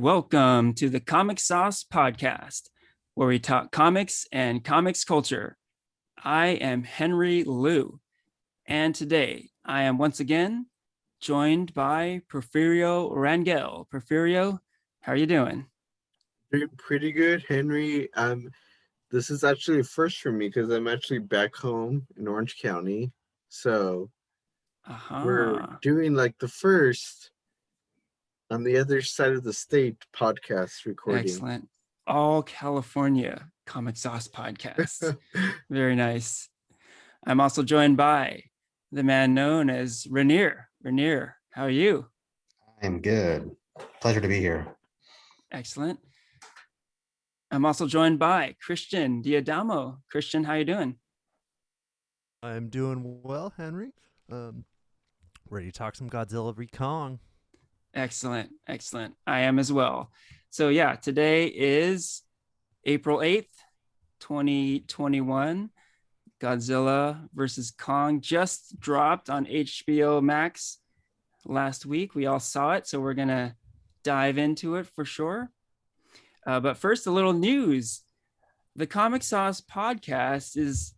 Welcome to the Comic Sauce Podcast, where we talk comics and comics culture. I am Henry Liu, and today I am once again joined by Porfirio Rangel. Porfirio, how are you doing? Doing pretty good, Henry. This is actually a first for me because I'm actually back home in Orange County. So we're doing like the first on the other side of the state podcast recording. Excellent. All California Comic Sauce Podcast. Very nice. I'm also joined by the man known as Ranier. Ranier, how are you? I'm good. Pleasure to be here. Excellent. I'm also joined by Christian Diadamo. Christian, how you doing? I'm doing well, Henry. Ready to talk some Godzilla v. Kong. Excellent. Excellent. I am as well. So yeah, today is April 8th, 2021. Godzilla versus Kong just dropped on HBO Max last week. We all saw it, so we're going to dive into it for sure. But first, a little news. The Comic Sauce Podcast is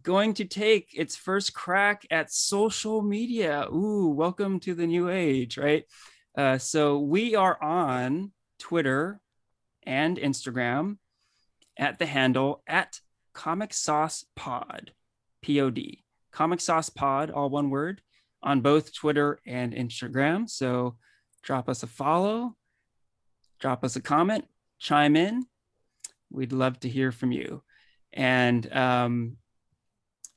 going to take its first crack at social media. Ooh, welcome to the new age, right? So we are on Twitter and Instagram at the handle at Comic Sauce Pod, P-O-D. Comic Sauce Pod, all one word, on both Twitter and Instagram. So drop us a follow, drop us a comment, chime in. We'd love to hear from you. And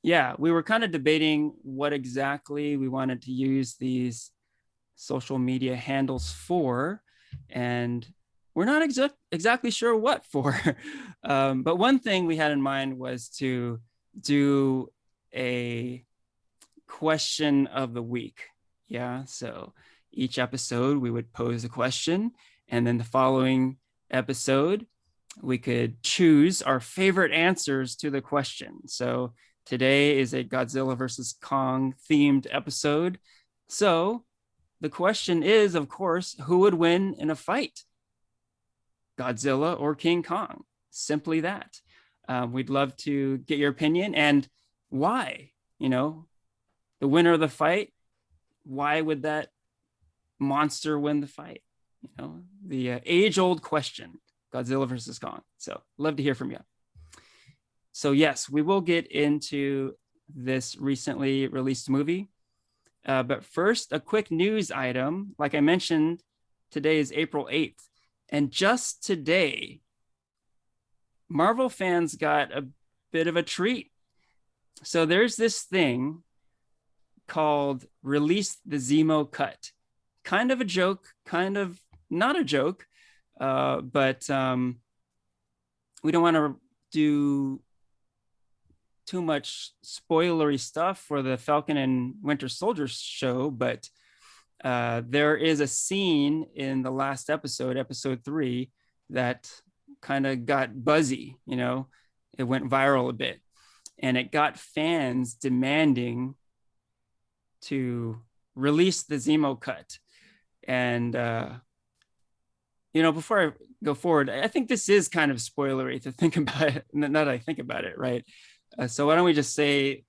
we were kind of debating what exactly we wanted to use these social media handles for, and we're not exactly sure what for. But one thing we had in mind was to do a question of the week. Yeah, so each episode we would pose a question, and then the following episode we could choose our favorite answers to the question. So today is a Godzilla versus Kong themed episode. So the question is, of course, who would win in a fight? Godzilla or King Kong? Simply that. We'd love to get your opinion and why, the winner of the fight, why would that monster win the fight? The age-old question, Godzilla versus Kong. So love to hear from you. So yes, we will get into this recently released movie. But first, a quick news item. Like I mentioned, today is April 8th. And just today, Marvel fans got a bit of a treat. So there's this thing called Release the Zemo Cut. Kind of a joke, kind of not a joke. But we don't want to do too much spoilery stuff for the Falcon and Winter Soldier show, but there is a scene in the last episode, episode 3, that kind of got buzzy. It went viral a bit, and it got fans demanding to release the Zemo cut. And before I go forward, I think this is kind of spoilery to think about it. Now that I think about it, right? So why don't we just say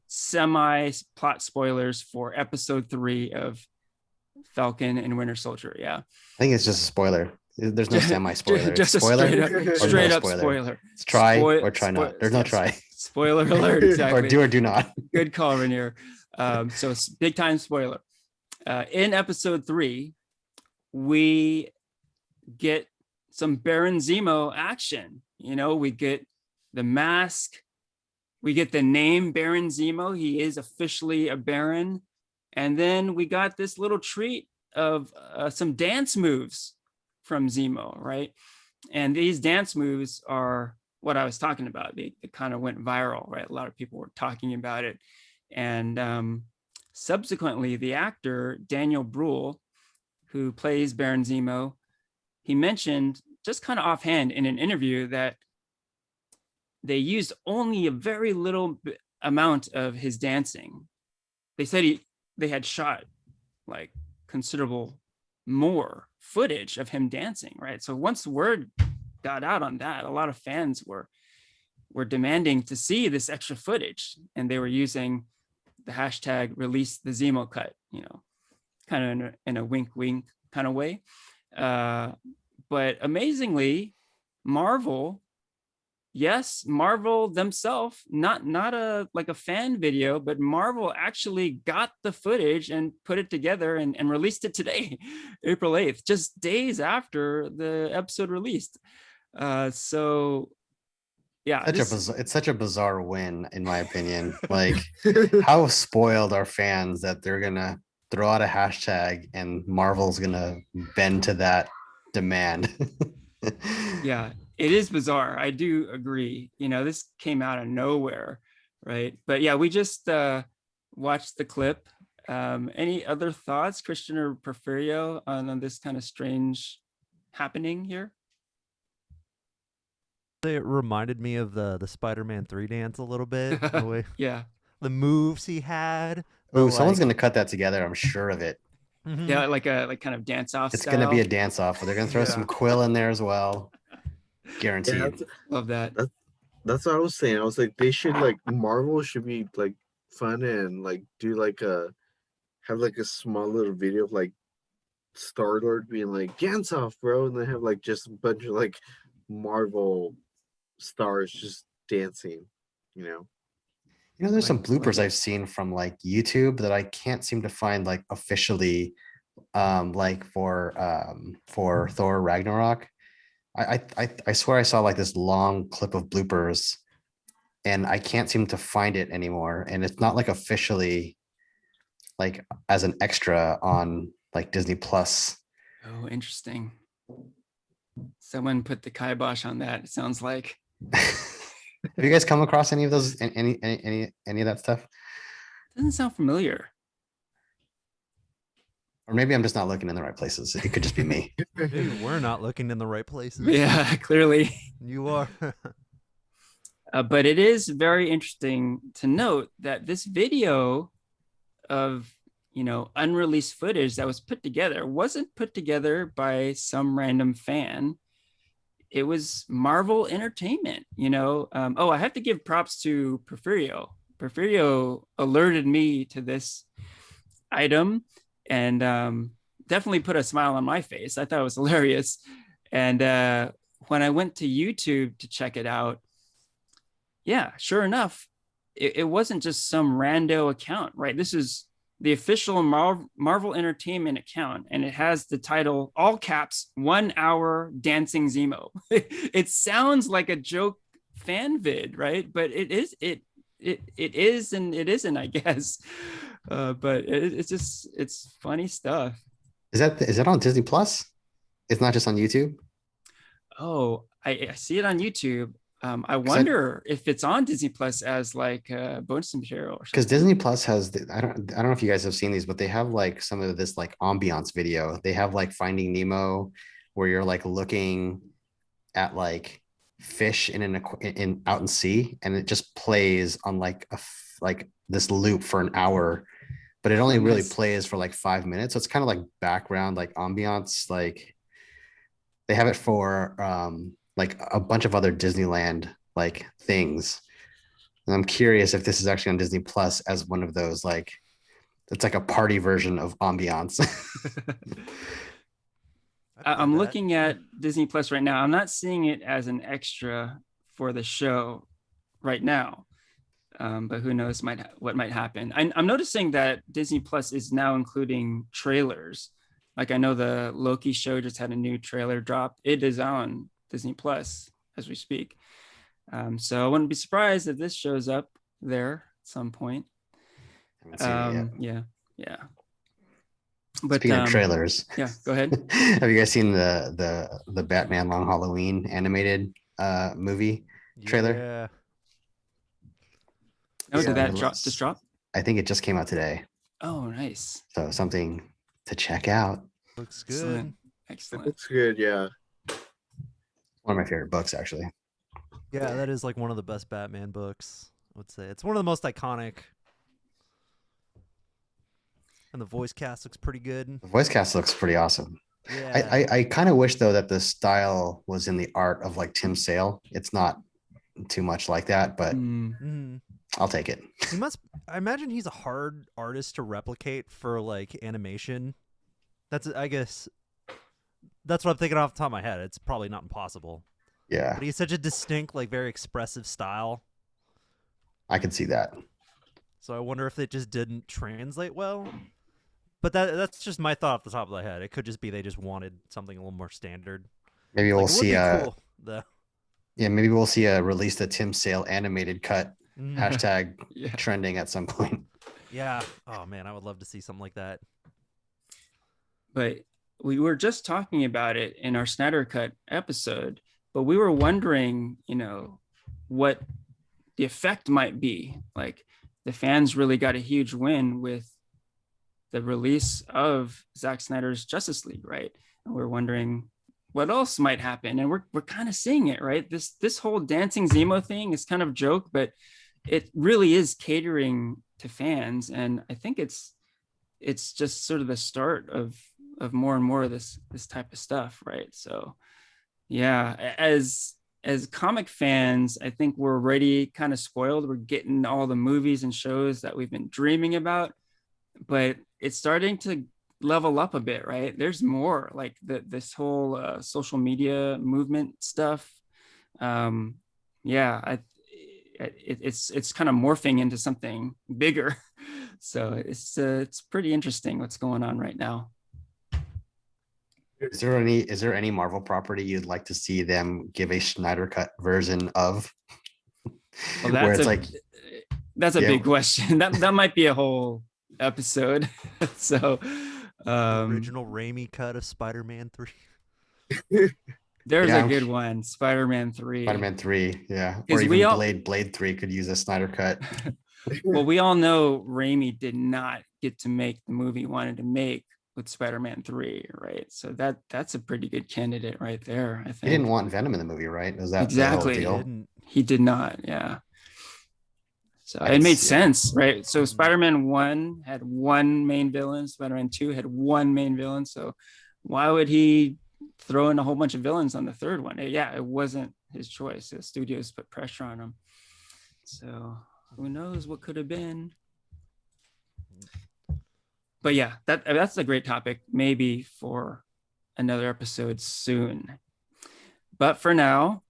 semi-plot spoilers for episode 3 of Falcon and Winter Soldier? Yeah, I think it's just a spoiler. There's no semi-spoiler. Just spoiler a straight up spoiler. It's try or try not. There's no try. Spoiler alert, exactly. Or do or do not. Good call, Ranier. So big time spoiler. In episode 3, we get some Baron Zemo action. We get the mask, we get the name Baron Zemo. He is officially a Baron. And then we got this little treat of some dance moves from Zemo, right? And these dance moves are what I was talking about. They kind of went viral, right? A lot of people were talking about it. And subsequently, the actor, Daniel Bruhl, who plays Baron Zemo, he mentioned just kind of offhand in an interview that they used only a very little amount of his dancing. They said they had shot like considerable more footage of him dancing, right? So once word got out on that, a lot of fans were demanding to see this extra footage, and they were using the hashtag release the Zemo cut, kind of in a wink wink kind of way. But amazingly, Marvel themselves, not a like a fan video, but Marvel actually got the footage and put it together and released it today, April 8th, just days after the episode released. So yeah, it's such a bizarre win, in my opinion. Like, how spoiled are fans that they're gonna throw out a hashtag and Marvel's gonna bend to that demand? Yeah, it is bizarre. I do agree. This came out of nowhere, right? But yeah, we just watched the clip. Any other thoughts, Christian or Porfirio, on this kind of strange happening here? It reminded me of the Spider-Man 3 dance a little bit. The way, yeah, the moves he had. Oh, someone's gonna cut that together. I'm sure of it. Yeah, like kind of dance off. It's gonna be a dance off, but they're gonna throw some Quill in there as well. Guaranteed. Yeah, love that. That's what I was saying. I was like, they should Marvel should be like fun and like do have like a small little video of like Star-Lord being like dance off, bro, and then have like just a bunch of like Marvel stars just dancing, There's some bloopers I've seen from like YouTube that I can't seem to find like officially, like for Thor Ragnarok. I swear I saw like this long clip of bloopers, and I can't seem to find it anymore. And it's not like officially like as an extra on like Disney Plus. Oh, interesting. Someone put the kibosh on that, it sounds like. Have you guys come across any of those, any of that stuff? Doesn't sound familiar. Or maybe I'm just not looking in the right places. It could just be me. Maybe we're not looking in the right places. Yeah, clearly. You are. But it is very interesting to note that this video of, unreleased footage that was put together wasn't put together by some random fan. It was Marvel Entertainment, I have to give props to Porfirio. Porfirio alerted me to this item and definitely put a smile on my face. I thought it was hilarious. And when I went to YouTube to check it out, yeah, sure enough, it wasn't just some rando account, right? This is the official Marvel Entertainment account, and it has the title, all caps, 1 hour dancing Zemo. It sounds like a joke fan vid, right? But it is and it isn't, I guess. But it's funny stuff. Is that on Disney Plus? It's not just on YouTube? Oh, I see it on YouTube. I wonder if it's on Disney Plus as like bonus material or something. Because Disney Plus has, I don't know if you guys have seen these, but they have like some of this like ambiance video. They have like Finding Nemo, where you're like looking at like fish in out in sea, and it just plays on like this loop for an hour, but it only really plays for like 5 minutes. So it's kind of like background, like ambiance. Like they have it for like a bunch of other Disneyland like things. And I'm curious if this is actually on Disney Plus as one of those, like, it's like a party version of ambiance. I'm looking at Disney Plus right now. I'm not seeing it as an extra for the show right now. But who knows what might happen. I'm noticing that Disney Plus is now including trailers. Like I know the Loki show just had a new trailer drop. It is on Disney Plus as we speak. So I wouldn't be surprised if this shows up there at some point. Yeah. But speaking of trailers, yeah, go ahead. Have you guys seen the Batman Long Halloween animated movie trailer? Yeah. Oh, did that just drop? I think it just came out today. Oh, nice. So something to check out. Looks good. Excellent. It looks good, yeah. One of my favorite books, actually. Yeah, that is like one of the best Batman books, I would say. It's one of the most iconic. And the voice cast looks pretty good. The voice cast looks pretty awesome. Yeah. I kind of wish though that the style was in the art of like Tim Sale. It's not too much like that, but I'll take it. I imagine he's a hard artist to replicate for like animation. I guess that's what I'm thinking off the top of my head. It's probably not impossible. Yeah. But he has such a distinct, like very expressive style. I can see that. So I wonder if it just didn't translate well. But that's just my thought off the top of my head. It could just be they just wanted something a little more standard. Maybe we'll see cool, though. Yeah, maybe we'll see a release the Tim Sale animated cut hashtag trending at some point. Yeah. Oh man, I would love to see something like that. But we were just talking about it in our Snyder Cut episode, but we were wondering, what the effect might be. Like the fans really got a huge win with the release of Zack Snyder's Justice League, right? And we're wondering what else might happen. And we're kind of seeing it, right? This whole dancing Zemo thing is kind of a joke, but it really is catering to fans. And I think it's just sort of the start of more and more of this type of stuff, right? So yeah, as comic fans, I think we're already kind of spoiled. We're getting all the movies and shows that we've been dreaming about, but it's starting to level up a bit, right? There's more, like this whole social media movement stuff. It's kind of morphing into something bigger. So it's pretty interesting what's going on right now. Is there any Marvel property you'd like to see them give a Snyder Cut version of? Well, that's a big question. That might be a whole episode. So the original Raimi cut of Spider-Man 3. There's a good one, Spider-Man 3. Spider-Man 3, yeah. Or even Blade 3 could use a Snyder Cut. Well, we all know Raimi did not get to make the movie he wanted to make with Spider-Man 3, right? So that's a pretty good candidate right there, I think. He didn't want Venom in the movie, right? Was that exactly the whole deal? He did not, yeah. So it made sense, right? So Spider-Man 1 had one main villain, Spider-Man 2 had one main villain. So why would he throw in a whole bunch of villains on the third one? Yeah, it wasn't his choice. The studios put pressure on him. So who knows what could have been? But yeah, that's a great topic, maybe for another episode soon. But for now,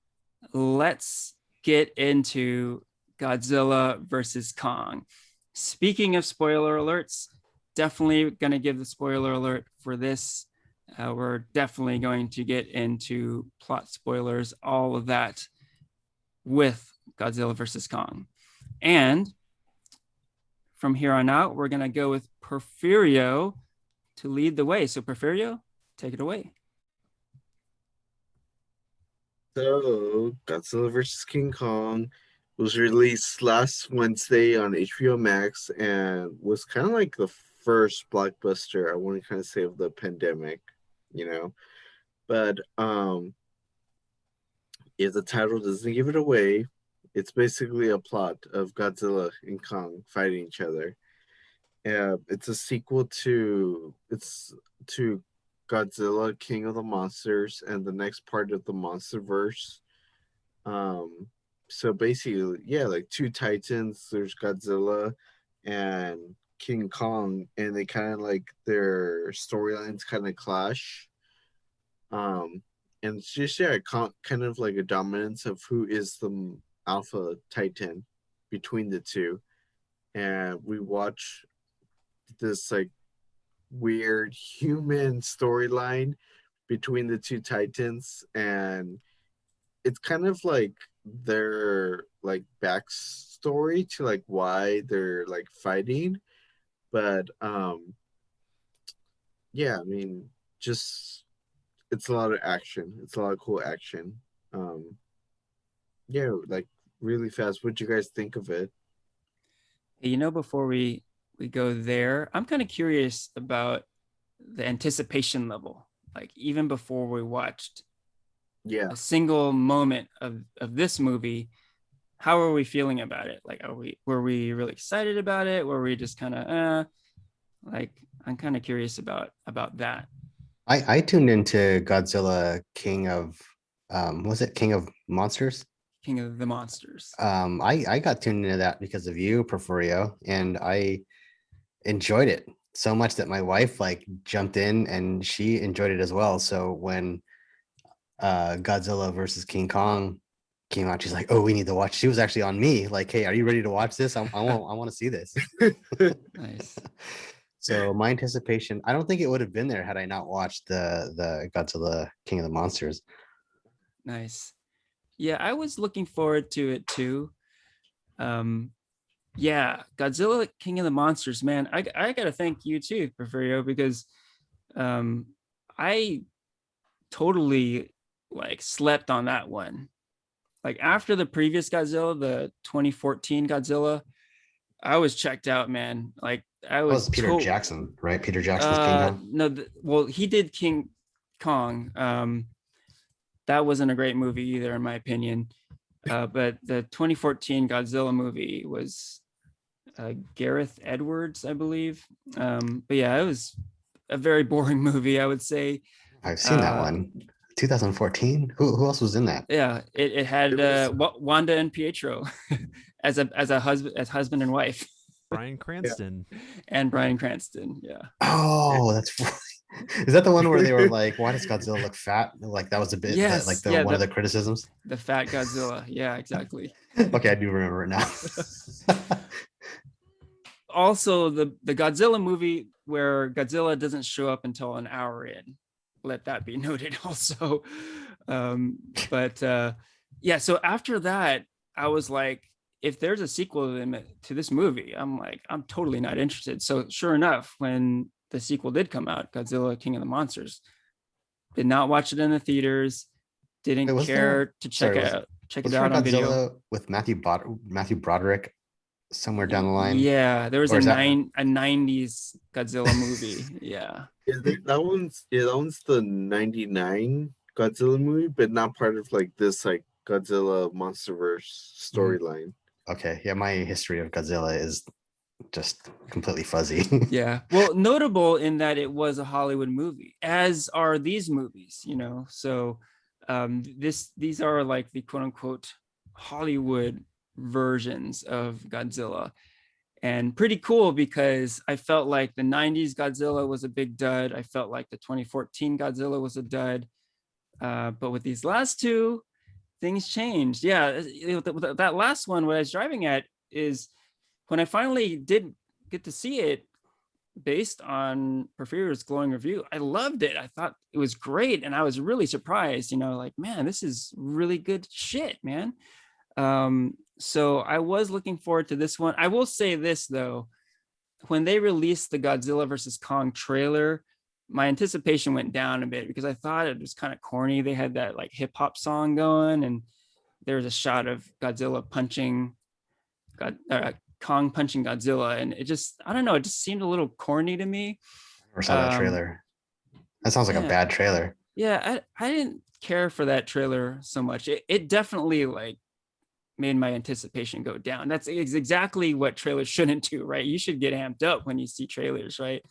let's get into Godzilla versus Kong. Speaking of spoiler alerts, definitely going to give the spoiler alert for this. We're definitely going to get into plot spoilers, all of that with Godzilla versus Kong. And from here on out, we're going to go with Porfirio to lead the way. So Porfirio, take it away. So Godzilla vs. King Kong was released last Wednesday on HBO Max and was kind of like the first blockbuster, I want to kind of say, of the pandemic, But if the title doesn't give it away, it's basically a plot of Godzilla and Kong fighting each other. It's a sequel to Godzilla, King of the Monsters, and the next part of the MonsterVerse. So basically, yeah, like two titans. There's Godzilla and King Kong, and they kind of like their storylines kind of clash. And it's just kind of like a dominance of who is the alpha titan between the two. And we watch this like weird human storyline between the two titans, and it's kind of like their like backstory to like why they're like fighting. But yeah, I mean, just it's a lot of action. It's a lot of cool action. Yeah, like really fast. What'd you guys think of it? Before we go there, I'm kind of curious about the anticipation level. Like even before we watched a single moment of this movie, how are we feeling about it? Like were we really excited about it? Were we just kind of Like, I'm kind of curious about that. I tuned into Godzilla King of was it King of Monsters? King of the Monsters. I got tuned into that because of you, Porfirio, and I enjoyed it so much that my wife like jumped in and she enjoyed it as well. So when Godzilla versus King Kong came out, she's like, "Oh, we need to watch." She was actually on me, like, "Hey, are you ready to watch this? I want to see this." Nice. So my anticipation, I don't think it would have been there had I not watched the Godzilla King of the Monsters. Nice. Yeah, I was looking forward to it too. Yeah, Godzilla King of the Monsters, man. I gotta thank you too, Porfirio, because um I totally like slept on that one. Like after the previous Godzilla, the 2014 Godzilla, I was checked out, man. Like I That was was Peter Jackson, right? Peter Jackson's King Kong. no, well, he did King Kong. That wasn't a great movie either, in my opinion. But the 2014 Godzilla movie was Gareth Edwards, I believe. But yeah, it was a very boring movie, I would say. I've seen that one. 2014. Who else was in that? Yeah, it had Wanda and Pietro as a husband and wife. Bryan Cranston. And Bryan Cranston. Yeah. Oh, that's is that the one where they were like, "Why does Godzilla look fat?" Like that was a bit Yes, like the yeah, one of the criticisms. The fat Godzilla. Yeah, exactly. Okay, I do remember it now. Also, the Godzilla movie where Godzilla doesn't show up until an hour in. Let that be noted also. But yeah, so after that, I was like, if there's a sequel to this movie, I'm like, I'm totally not interested. So sure enough, when the sequel did come out, Godzilla King of the Monsters, did not watch it in the theaters, didn't Wait, care to check it was there out a on video. Godzilla with Matthew Broderick somewhere down the line? Yeah, there was Or a is that- 90s Godzilla movie. Yeah. That one's the 99 Godzilla movie, but not part of like this like Godzilla MonsterVerse storyline. Okay, yeah, my history of Godzilla is just completely fuzzy. Yeah. Well, notable in that it was a Hollywood movie, as are these movies, you know. So these are like the quote unquote Hollywood versions of Godzilla. And pretty cool because I felt like the 90s Godzilla was a big dud. I felt like the 2014 Godzilla was a dud. But with these last two, things changed. Yeah, that last one, what I was driving at is when I finally did get to see it based on Porfirio's glowing review, I loved it. I thought it was great. And I was really surprised, you know, like, man, this is really good shit, man. So I was looking forward to this one. I will say this though, when they released the Godzilla versus Kong trailer, my anticipation went down a bit because I thought it was kind of corny. They had that like hip hop song going, and there was a shot of Godzilla punching Kong punching Godzilla, and it just, I don't know, it just seemed a little corny to me. I never saw that trailer. That sounds like a bad trailer. Yeah, I didn't care for that trailer so much. It definitely like made my anticipation go down. That's exactly what trailers shouldn't do, right? You should get amped up when you see trailers, right?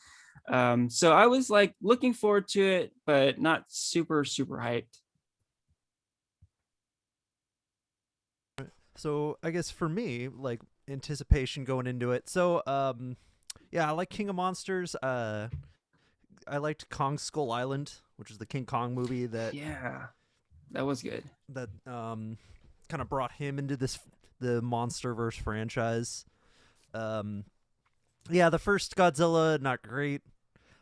So I was like looking forward to it, but not super hyped. So I guess for me, like anticipation going into it. So yeah, I like King of Monsters. I liked Kong Skull Island, which is the King Kong movie that that was good. That kind of brought him into the MonsterVerse franchise. Yeah, the first Godzilla, not great.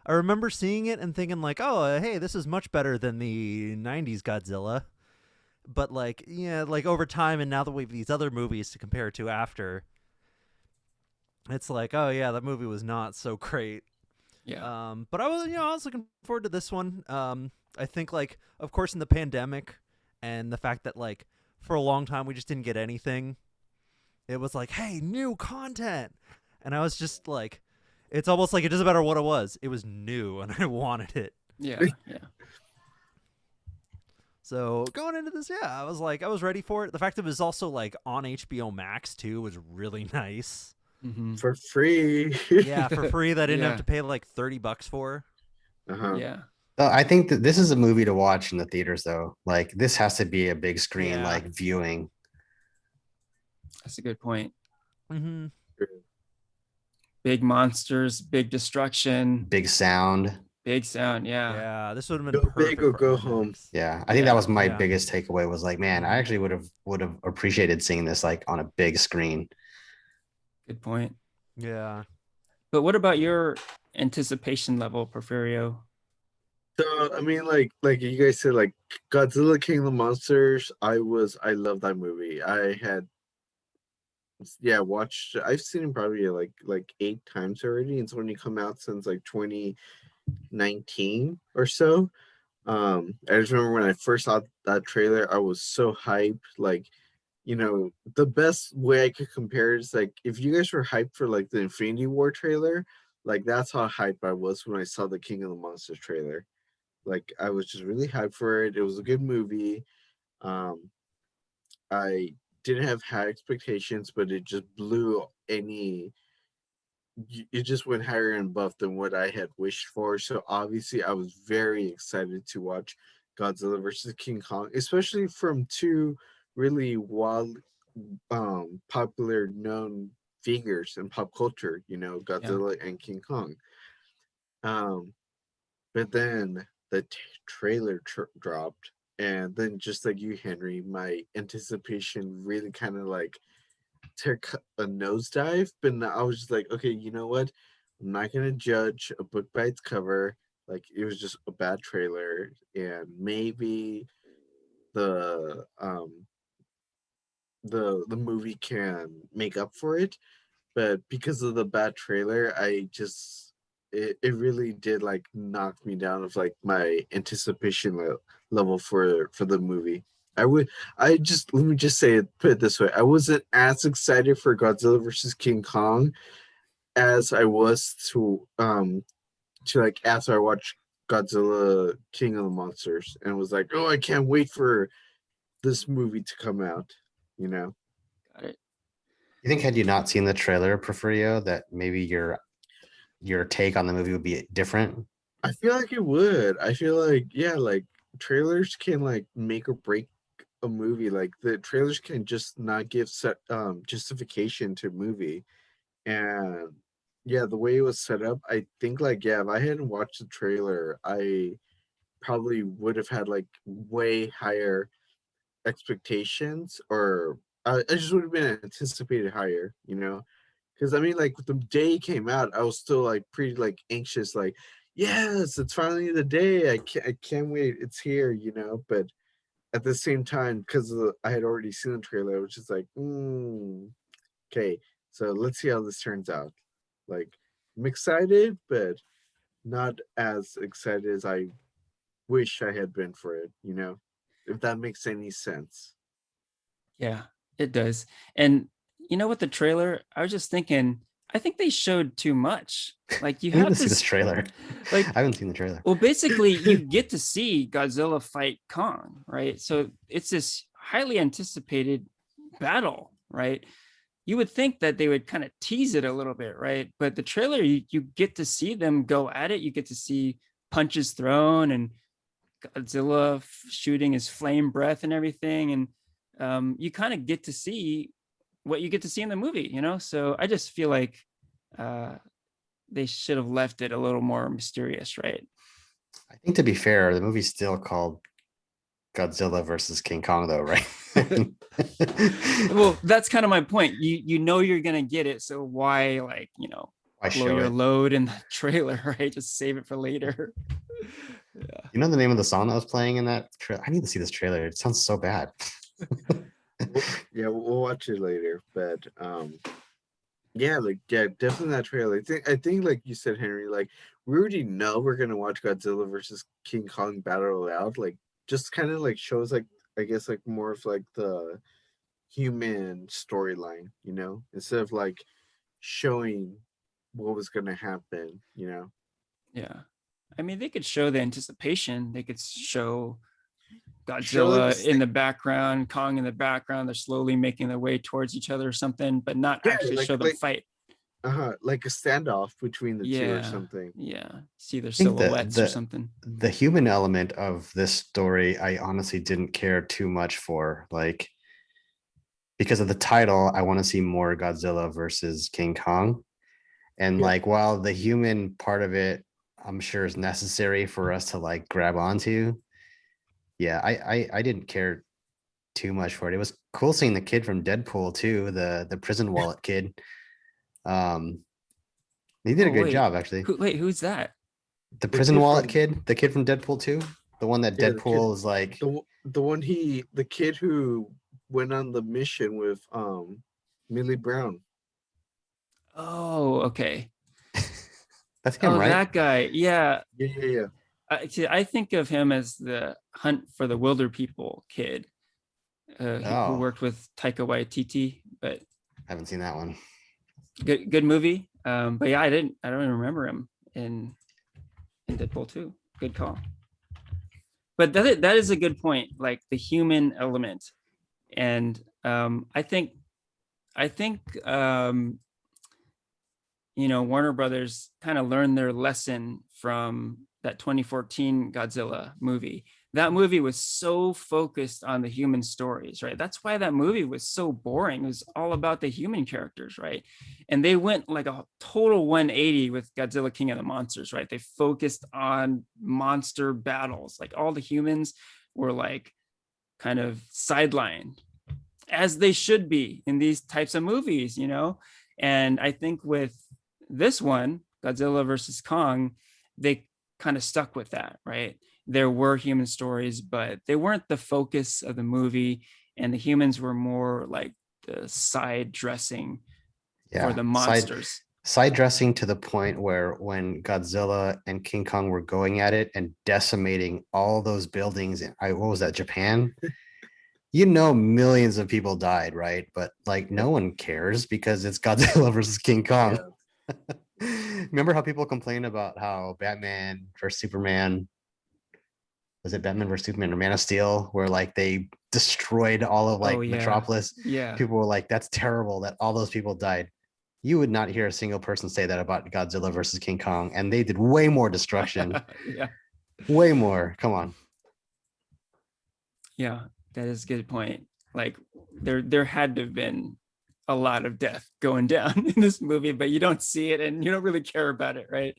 I remember seeing it and thinking like, oh, hey, this is much better than the 90s Godzilla. But like, yeah, like over time, and now that we have these other movies to compare to after, it's like, oh yeah, that movie was not so great. Yeah. But I was looking forward to this one. I think like, of course, in the pandemic and the fact that like for a long time we just didn't get anything. It was like, hey, new content, and I was just like, it's almost like it doesn't matter what it was. It was new, and I wanted it. Yeah. So going into this, yeah, I was ready for it. The fact that it was also like on HBO Max too was really nice. for free. Yeah, for free that I didn't have Yeah. to pay like $30 for. Uh-huh. Yeah. I think that this is a movie to watch in the theaters, though. Like this has to be a big screen, Yeah. like viewing. That's a good point. Mm-hmm. Big monsters, big destruction, Big sound. big sound. Yeah. Yeah, this would have been Go big perfect or for go home. IMAX. Yeah, I think that was my Yeah. biggest takeaway. Was like, man, I actually would have appreciated seeing this like on a big screen. Good point. Yeah. But what about your anticipation level, Porfirio? So I mean, like you guys said, like Godzilla King of the Monsters. I love that movie. I had watched. I've seen it probably like 8 times already. It's only come out since like 2019 or so. I just remember when I first saw that trailer, I was so hyped. Like, the best way I could compare it is like if you guys were hyped for like the Infinity War trailer, like that's how hyped I was when I saw the King of the Monsters trailer. Like I was just really hyped for it. It was a good movie. Um, I didn't have high expectations, but it just blew any. It just went higher and above than what I had wished for. So obviously, I was very excited to watch Godzilla versus King Kong, especially from two really wild, popular known figures in pop culture. Yeah. Godzilla and King Kong. Um, But then the trailer dropped, and then just like you, Henry, my anticipation really kind of like took a nosedive. But now I was just like, okay, you know what? I'm not gonna judge a book by its cover. Like it was just a bad trailer, and maybe the the movie can make up for it. But because of the bad trailer, it really did like knock me down of like my anticipation level for the movie. Let me just say it, put it this way. I wasn't as excited for Godzilla versus King Kong as I was to like after I watched Godzilla King of the Monsters and was like, oh, I can't wait for this movie to come out, you know. Got it. You think had you not seen the trailer, Porfirio, that maybe your take on the movie would be different? I feel like it would. I feel like, yeah, like trailers can like make or break a movie. Like the trailers can just not give justification to a movie. And yeah, the way it was set up, I think like yeah, if I hadn't watched the trailer, I probably would have had like way higher expectations, or I just would have been anticipated higher, because I mean, like the day it came out, I was still like pretty like anxious, like yes, it's finally the day. I can't wait. It's here, But at the same time, because I had already seen the trailer, I was just like, okay, so let's see how this turns out. Like I'm excited, but not as excited as I wish I had been for it. If that makes any sense. Yeah, it does. And with the trailer, I was just thinking, I think they showed too much. Like you I need to have see this trailer. like, I haven't seen the trailer. well, basically you get to see Godzilla fight Kong, right? So it's this highly anticipated battle, right? You would think that they would kind of tease it a little bit, right? But the trailer, you get to see them go at it. You get to see punches thrown and Godzilla shooting his flame breath and everything. And you kind of get to see what you get to see in the movie, So I just feel like they should have left it a little more mysterious, right? I think to be fair, the movie's still called Godzilla versus King Kong, though, right? Well, that's kind of my point. You know you're gonna get it, so why Why blow show your it? load in the trailer, right? Just save it for later. Yeah. You know the name of the song that was playing in that trailer? I need to see this trailer. It sounds so bad. Yeah, we'll watch it later. But yeah, like yeah, definitely that trailer. I think like you said, Henry, like we already know we're gonna watch Godzilla versus King Kong battle it out. Like just kind of like shows like I guess like more of like the human storyline, instead of like showing what was gonna happen. Yeah. I mean, they could show the anticipation. They could show Show like Godzilla in the background, Kong in the background. They're slowly making their way towards each other or something, but not yeah, actually show them fight. like a standoff between the two or Yeah, something. yeah. See their I think silhouettes or something. the human element of this story, I honestly didn't care too much for. Like, because of the title, I want to see more Godzilla versus King Kong. And Yeah. like, while the human part of it, I'm sure is necessary for us to like grab onto. Yeah, I didn't care too much for it. It was cool seeing the kid from Deadpool too, the prison wallet kid. Um, he did a Oh good wait, job actually. who's that? The The prison kid wallet from kid, the kid from Deadpool 2, the one that yeah, the kid Deadpool is like, the kid who went on the mission with Millie Brown. Oh, okay. that's him, Oh, right? that guy. Yeah. Yeah, yeah, yeah. I think of him as the Hunt for the Wilder People kid, who Oh, worked with Taika Waititi. But I haven't seen that one. good movie. But yeah, I don't even remember him in Deadpool 2. Good call. But that is a good point. Like the human element, and I think Warner Brothers kind of learned their lesson from that 2014 Godzilla movie. That movie was so focused on the human stories, right? That's why that movie was so boring. It was all about the human characters, right? And they went like a total 180 with Godzilla King of the Monsters, right? They focused on monster battles. Like all the humans were like kind of sidelined, as they should be in these types of movies. And I think with this one, Godzilla versus Kong, they kind of stuck with that, right? There were human stories, but they weren't the focus of the movie, and the humans were more like the side dressing for Yeah, the monsters. side dressing to the point where when Godzilla and King Kong were going at it and decimating all those buildings in, what was that, Japan? Millions of people died, right? But like no one cares because it's Godzilla versus King Kong. Yeah. Remember how people complain about how Batman versus Superman, was it Batman versus Superman or Man of Steel, where like they destroyed all of Oh like yeah, Metropolis? yeah. People were like, that's terrible that all those people died. You would not hear a single person say that about Godzilla versus King Kong, and they did way more destruction. Yeah, Way more. Come on. yeah. That is a good point. Like there had to have been a lot of death going down in this movie, but you don't see it and you don't really care about it, right?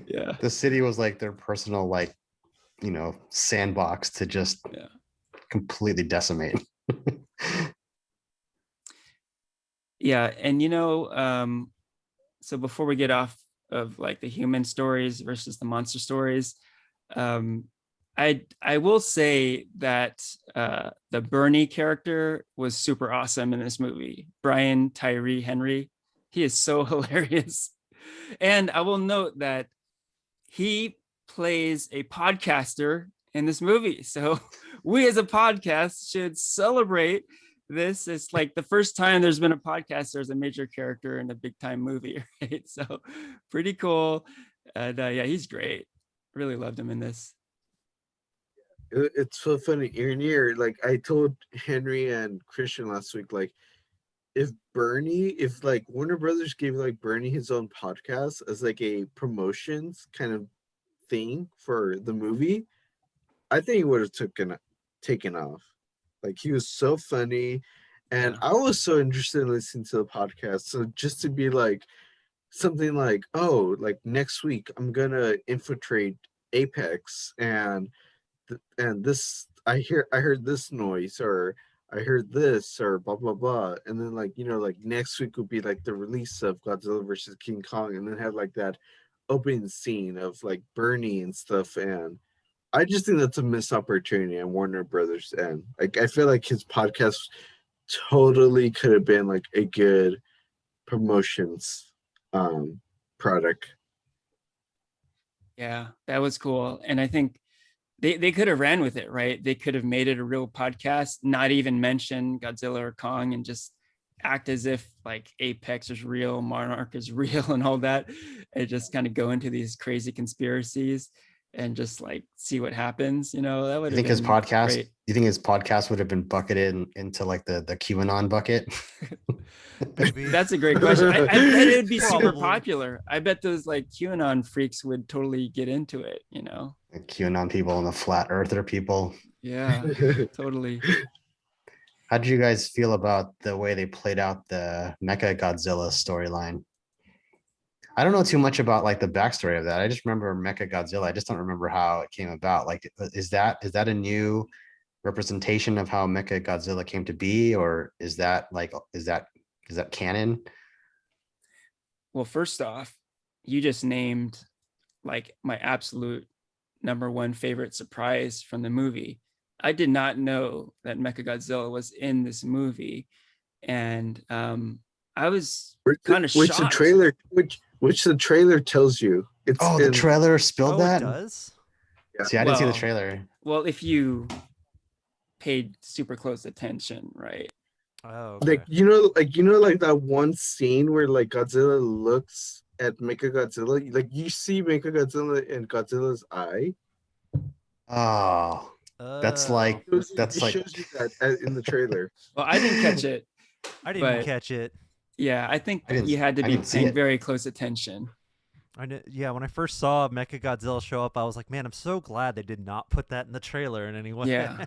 Yeah. The city was like their personal like, sandbox to just Yeah. completely decimate. Yeah. And so before we get off of like the human stories versus the monster stories, um, I will say that the Bernie character was super awesome in this movie. Brian Tyree Henry, he is so hilarious. And I will note that he plays a podcaster in this movie. So we as a podcast should celebrate this. It's like the first time there's been a podcaster as a major character in a big time movie, right? So pretty cool. And yeah, he's great. Really loved him in this. It's so funny. Ranier, like I told Henry and Christian last week, like if like Warner Brothers gave like Bernie his own podcast as like a promotions kind of thing for the movie, I think he would have taken off. Like he was so funny, and Yeah. I was so interested in listening to the podcast. So just to be like something like, oh, like next week I'm gonna infiltrate Apex, and this I heard this noise, or I heard this, or blah blah blah, and then like like next week would be like the release of Godzilla versus King Kong, and then have like that opening scene of like Bernie and stuff. And I just think that's a missed opportunity on Warner Brothers end. Like I feel like his podcast totally could have been like a good promotions product. Yeah, that was cool. And I think they could have ran with it, right? They could have made it a real podcast, not even mention Godzilla or Kong, and just act as if like Apex is real, Monarch is real, and all that, and just kind of go into these crazy conspiracies. and just like see what happens. That would You have think his been podcast? great. You think his podcast would have been bucketed into like the QAnon bucket? Maybe. That's a great question. I bet it would be super Probably. popular. I bet those like QAnon freaks would totally get into it. The QAnon people and the flat earther people. Yeah, totally. How did you guys feel about the way they played out the Mecha Godzilla storyline? I don't know too much about like the backstory of that. I just remember Mecha Godzilla. I just don't remember how it came about. Like, is that a new representation of how Mecha Godzilla came to be, or is that canon? Well, first off, you just named like my absolute number one favorite surprise from the movie. I did not know that Mechagodzilla was in this movie, and I was kind of which the shocked. trailer which the trailer tells you. It's the trailer spilled that. It does. Yeah. See, I didn't see the trailer. Well, if you paid super close attention, right? Oh, okay. Like that one scene where like Godzilla looks at Mechagodzilla, like you see Mechagodzilla in Godzilla's eye. Oh, that's like It shows you that in the trailer. Well, I didn't catch it. I didn't catch it. Yeah, I think you had to be paying very close attention. Yeah, when I first saw Mechagodzilla show up, I was like, man, I'm so glad they did not put that in the trailer in any way. Yeah.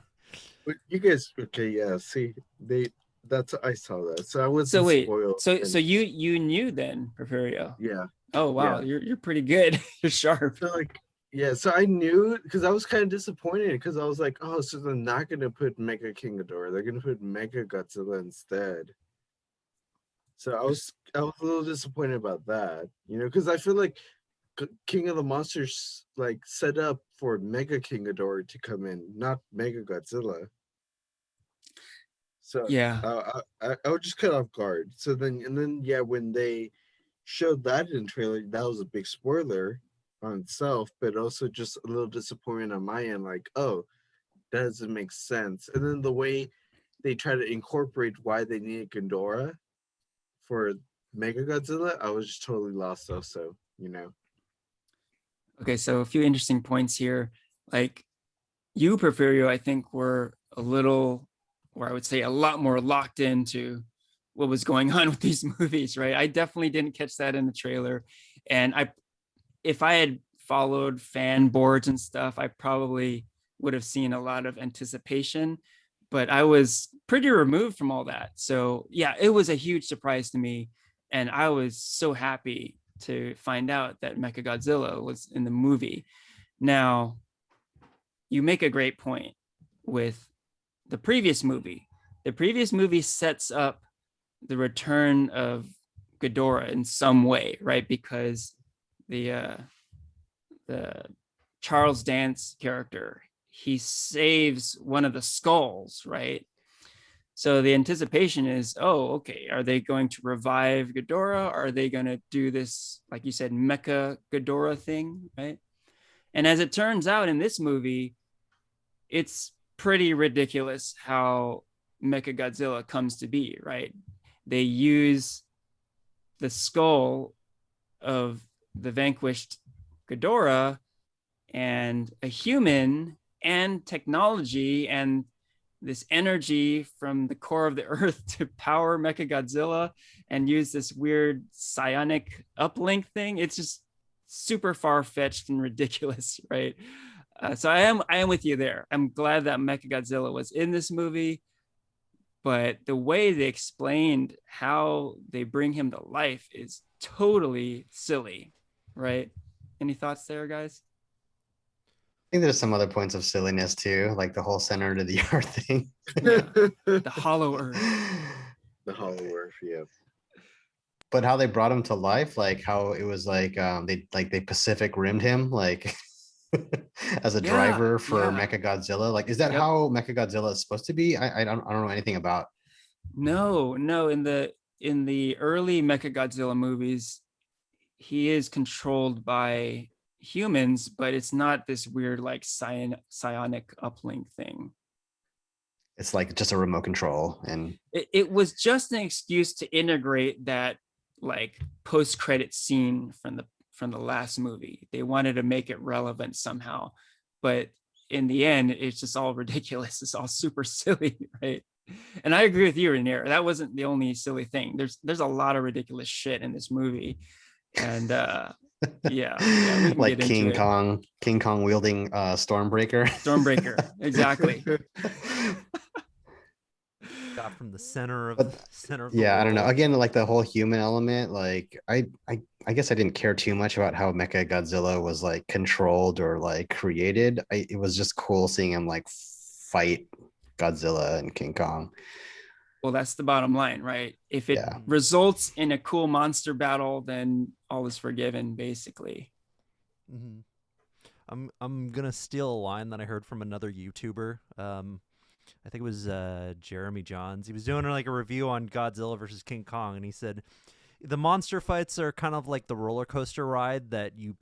But you guys, okay, yeah. See, I saw that, so I wasn't So wait, spoiled. so you knew then, Porfirio? Yeah. Oh wow, Yeah. you're pretty good. You're sharp. So like, yeah, so I knew because I was kind of disappointed because I was like, oh, so they're not gonna put Mecha King Ghidorah, they're gonna put Mecha Godzilla instead. So I was a little disappointed about that, because I feel like King of the Monsters like set up for Mega King Ghidorah to come in, not Mega Godzilla. So yeah, I was just caught off guard. So then yeah, when they showed that in the trailer, that was a big spoiler on itself, but also just a little disappointment on my end. Like, oh, that doesn't make sense. And then the way they try to incorporate why they needed Ghidorah for Mega Godzilla, I was just totally lost also, Okay, so a few interesting points here. Like you, Porfirio, I think were a little, or I would say a lot more locked into what was going on with these movies, right? I definitely didn't catch that in the trailer. And if I had followed fan boards and stuff, I probably would have seen a lot of anticipation, but I was pretty removed from all that. So yeah, it was a huge surprise to me. And I was so happy to find out that Mechagodzilla was in the movie. Now, you make a great point with the previous movie. The previous movie sets up the return of Ghidorah in some way, right? Because the Charles Dance character, he saves one of the skulls, right? So the anticipation is, oh, okay, are they going to revive Ghidorah? Are they going to do this, like you said, Mecha Ghidorah thing, right? And as it turns out in this movie, it's pretty ridiculous how Mecha Godzilla comes to be, right? They use the skull of the vanquished Ghidorah and a human and technology and this energy from the core of the earth to power Mechagodzilla and use this weird psionic uplink thing. It's just super far-fetched and ridiculous, right? So I am with you there. I'm glad that Mechagodzilla was in this movie, but the way they explained how they bring him to life is totally silly, right? Any thoughts there, guys? I think there's some other points of silliness too, like the whole center to the earth thing. Yeah. The hollow earth. The hollow earth, yeah. But how they brought him to life, like how it was like they Pacific rimmed him, like as a driver for Mechagodzilla. Like, is that how Mechagodzilla is supposed to be? I don't know anything about. No. In the early Mechagodzilla movies, he is controlled by humans, but it's not this weird like psionic uplink thing. It's like just a remote control, and it was just an excuse to integrate that like post-credit scene from the last movie. They wanted to make it relevant somehow, but in the end, it's just all ridiculous. It's all super silly, right? And I agree with you, Ranier. That wasn't the only silly thing. There's a lot of ridiculous shit in this movie, and yeah, we can like get into it. King Kong wielding Stormbreaker. Stormbreaker, exactly. Got from the center of the yeah, I don't know. world. Again, like the whole human element, like I guess I didn't care too much about how Mecha Godzilla was like controlled or like created. It was just cool seeing him like fight Godzilla and King Kong. Well, that's the bottom line, right? If it Yeah. results in a cool monster battle, then all is forgiven, basically. I'm gonna steal a line that I heard from another YouTuber. I think it was Jeremy Johns. He was doing like a review on Godzilla versus King Kong, and he said the monster fights are kind of like the roller coaster ride that you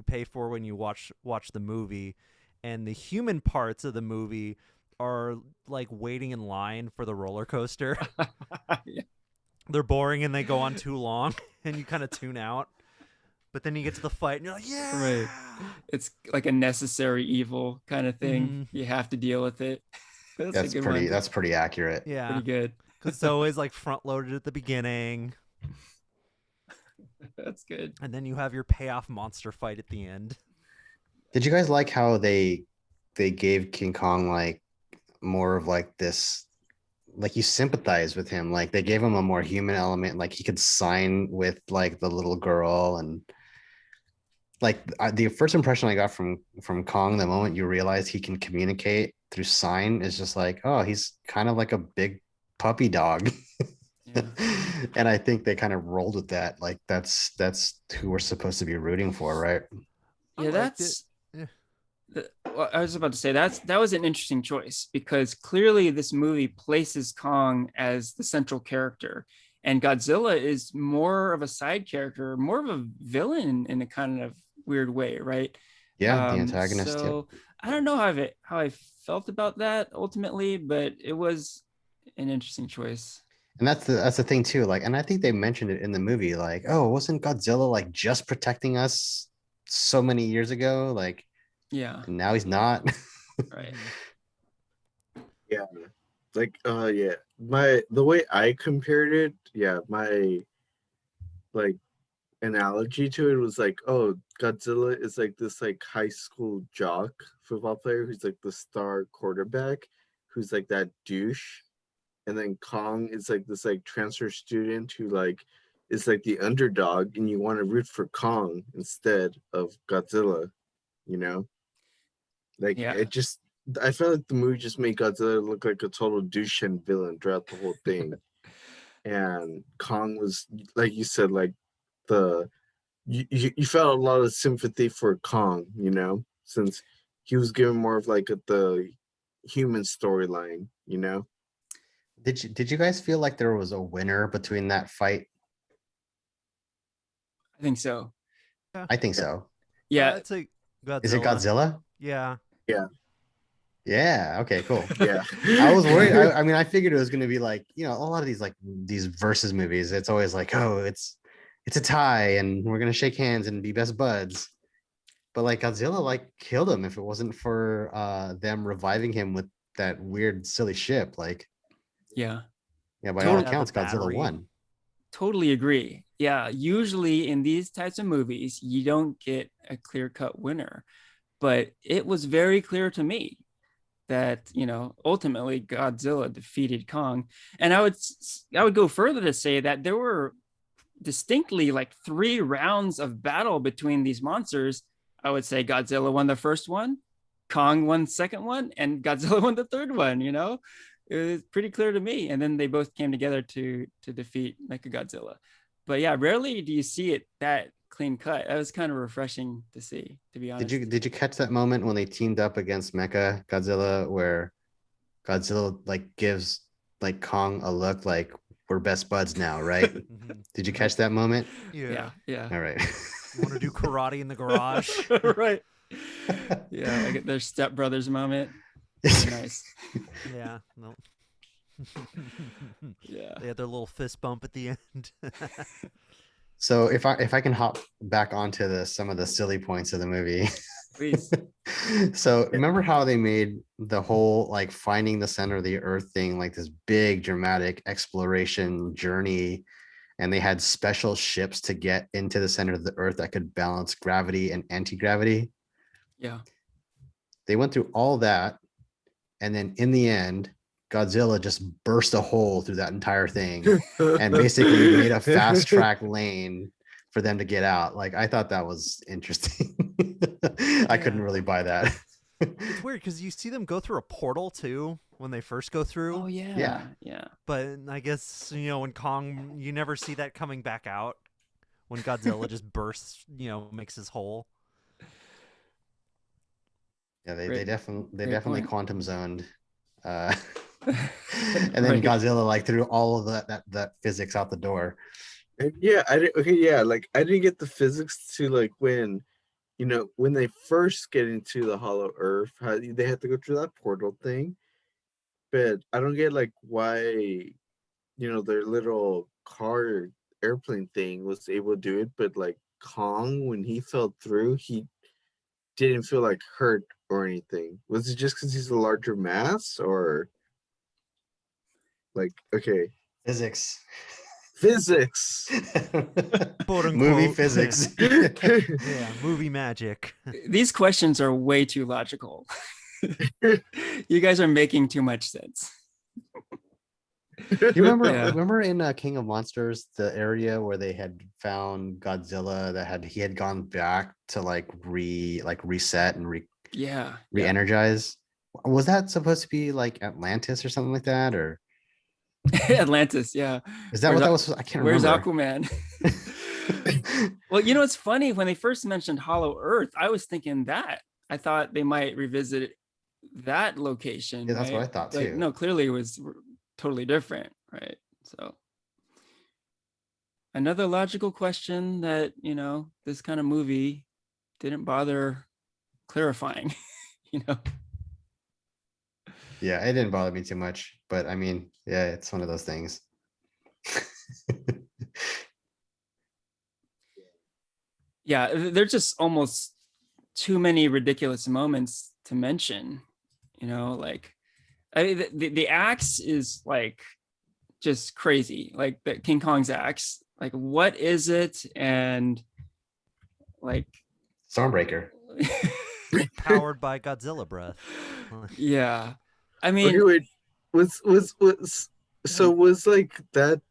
pay for when you watch the movie, and the human parts of the movie are like waiting in line for the roller coaster. Yeah. They're boring and they go on too long, and you kind of tune out. But then you get to the fight, and you're like, yeah, right. It's like a necessary evil kind of thing. Mm-hmm. You have to deal with it. That's pretty accurate. Yeah, pretty good. Because it's always like front loaded at the beginning. That's good. And then you have your payoff monster fight at the end. Did you guys like how they gave King Kong like more of like this, like you sympathize with him, like they gave him a more human element, like he could sign with like the little girl, and like the first impression I got from Kong, the moment you realize he can communicate through sign, is just like, oh, he's kind of like a big puppy dog. Yeah. And I think they kind of rolled with that. Like that's who we're supposed to be rooting for, right? Yeah, that's well, I was about to say that was an interesting choice, because clearly this movie places Kong as the central character, and Godzilla is more of a side character, more of a villain in a kind of weird way, right? Yeah, the antagonist. So yeah. I don't know how I felt about that ultimately, but it was an interesting choice. And that's the thing too. Like, and I think they mentioned it in the movie. Like, oh, wasn't Godzilla like just protecting us so many years ago? Like, yeah, and now he's not. Right. Yeah, like yeah, the way I compared it, yeah, my like analogy to it was like, oh, Godzilla is like this like high school jock football player who's like the star quarterback, who's like that douche, and then Kong is like this like transfer student who like is like the underdog, and you want to root for Kong instead of Godzilla, you know? Like Yeah. I felt like the movie just made Godzilla look like a total douche and villain throughout the whole thing. And Kong was, like you said, like you felt a lot of sympathy for Kong, you know, since he was given more of like the human storyline, you know. Did you guys feel like there was a winner between that fight? I think so. I think so. Yeah. It's like Godzilla. Is it Godzilla? Yeah. Yeah. Yeah. Okay, cool. Yeah. I was worried. I mean, I figured it was going to be like, you know, a lot of these versus movies. It's always like, oh, it's a tie and we're going to shake hands and be best buds. But like Godzilla like killed him if it wasn't for them reviving him with that weird silly ship. Like, yeah. Yeah, by all accounts, Godzilla won. Totally agree. Yeah, usually in these types of movies, you don't get a clear-cut winner. But it was very clear to me that, you know, ultimately Godzilla defeated Kong. And I would go further to say that there were distinctly like 3 rounds of battle between these monsters. I would say Godzilla won the first one, Kong won the second one, and Godzilla won the third one, you know? It was pretty clear to me. And then they both came together to defeat Mechagodzilla. But yeah, rarely do you see it that clean cut. That was kind of refreshing to see, to be honest. Did you catch that moment when they teamed up against Mecha Godzilla, where Godzilla like gives like Kong a look like we're best buds now, right? Did you catch that moment? Yeah. All right. Want to do karate in the garage? Right. Yeah, I get their stepbrothers moment. Nice. Yeah. No. Yeah. They had their little fist bump at the end. So if I can hop back onto some of the silly points of the movie. Please. So remember how they made the whole like finding the center of the earth thing like this big dramatic exploration journey, and they had special ships to get into the center of the earth that could balance gravity and anti-gravity. Yeah. They went through all that, and then in the end, Godzilla just burst a hole through that entire thing and basically made a fast track lane for them to get out. Like, I thought that was interesting. I couldn't really buy that. It's weird because you see them go through a portal too when they first go through. Oh yeah. Yeah. Yeah. But I guess, when Kong, you never see that coming back out when Godzilla just bursts, makes his hole. Yeah, they Great definitely point. quantum zoned. And then Godzilla like threw all of that physics out the door. Yeah, I didn't. Okay, yeah, like I didn't get the physics to like when they first get into the Hollow Earth, how they have to go through that portal thing. But I don't get like why, their little car airplane thing was able to do it, but like Kong, when he fell through, he didn't feel like hurt or anything. Was it just because he's a larger mass, or like Physics. Quote unquote. Movie physics. Yeah, movie magic. These questions are way too logical. You guys are making too much sense. You remember Yeah. remember in King of Monsters, the area where they had found Godzilla that he had gone back to reset and Yeah. re-energize? Was that supposed to be like Atlantis or something like that? Or Atlantis, yeah. is that what that was? I can't Where's remember. Aquaman? Well, it's funny, when they first mentioned Hollow Earth, I was thinking that. I thought they might revisit that location. Yeah, that's right? what I thought Like, too. no, clearly it was totally different, right? So another logical question that, this kind of movie didn't bother clarifying, Yeah, it didn't bother me too much, but I mean, yeah, it's one of those things. Yeah, there's just almost too many ridiculous moments to mention, like the axe is like just crazy, like the King Kong's axe, like what is it? And like Stormbreaker. Powered by Godzilla breath. Yeah, I mean, okay, wait, was like that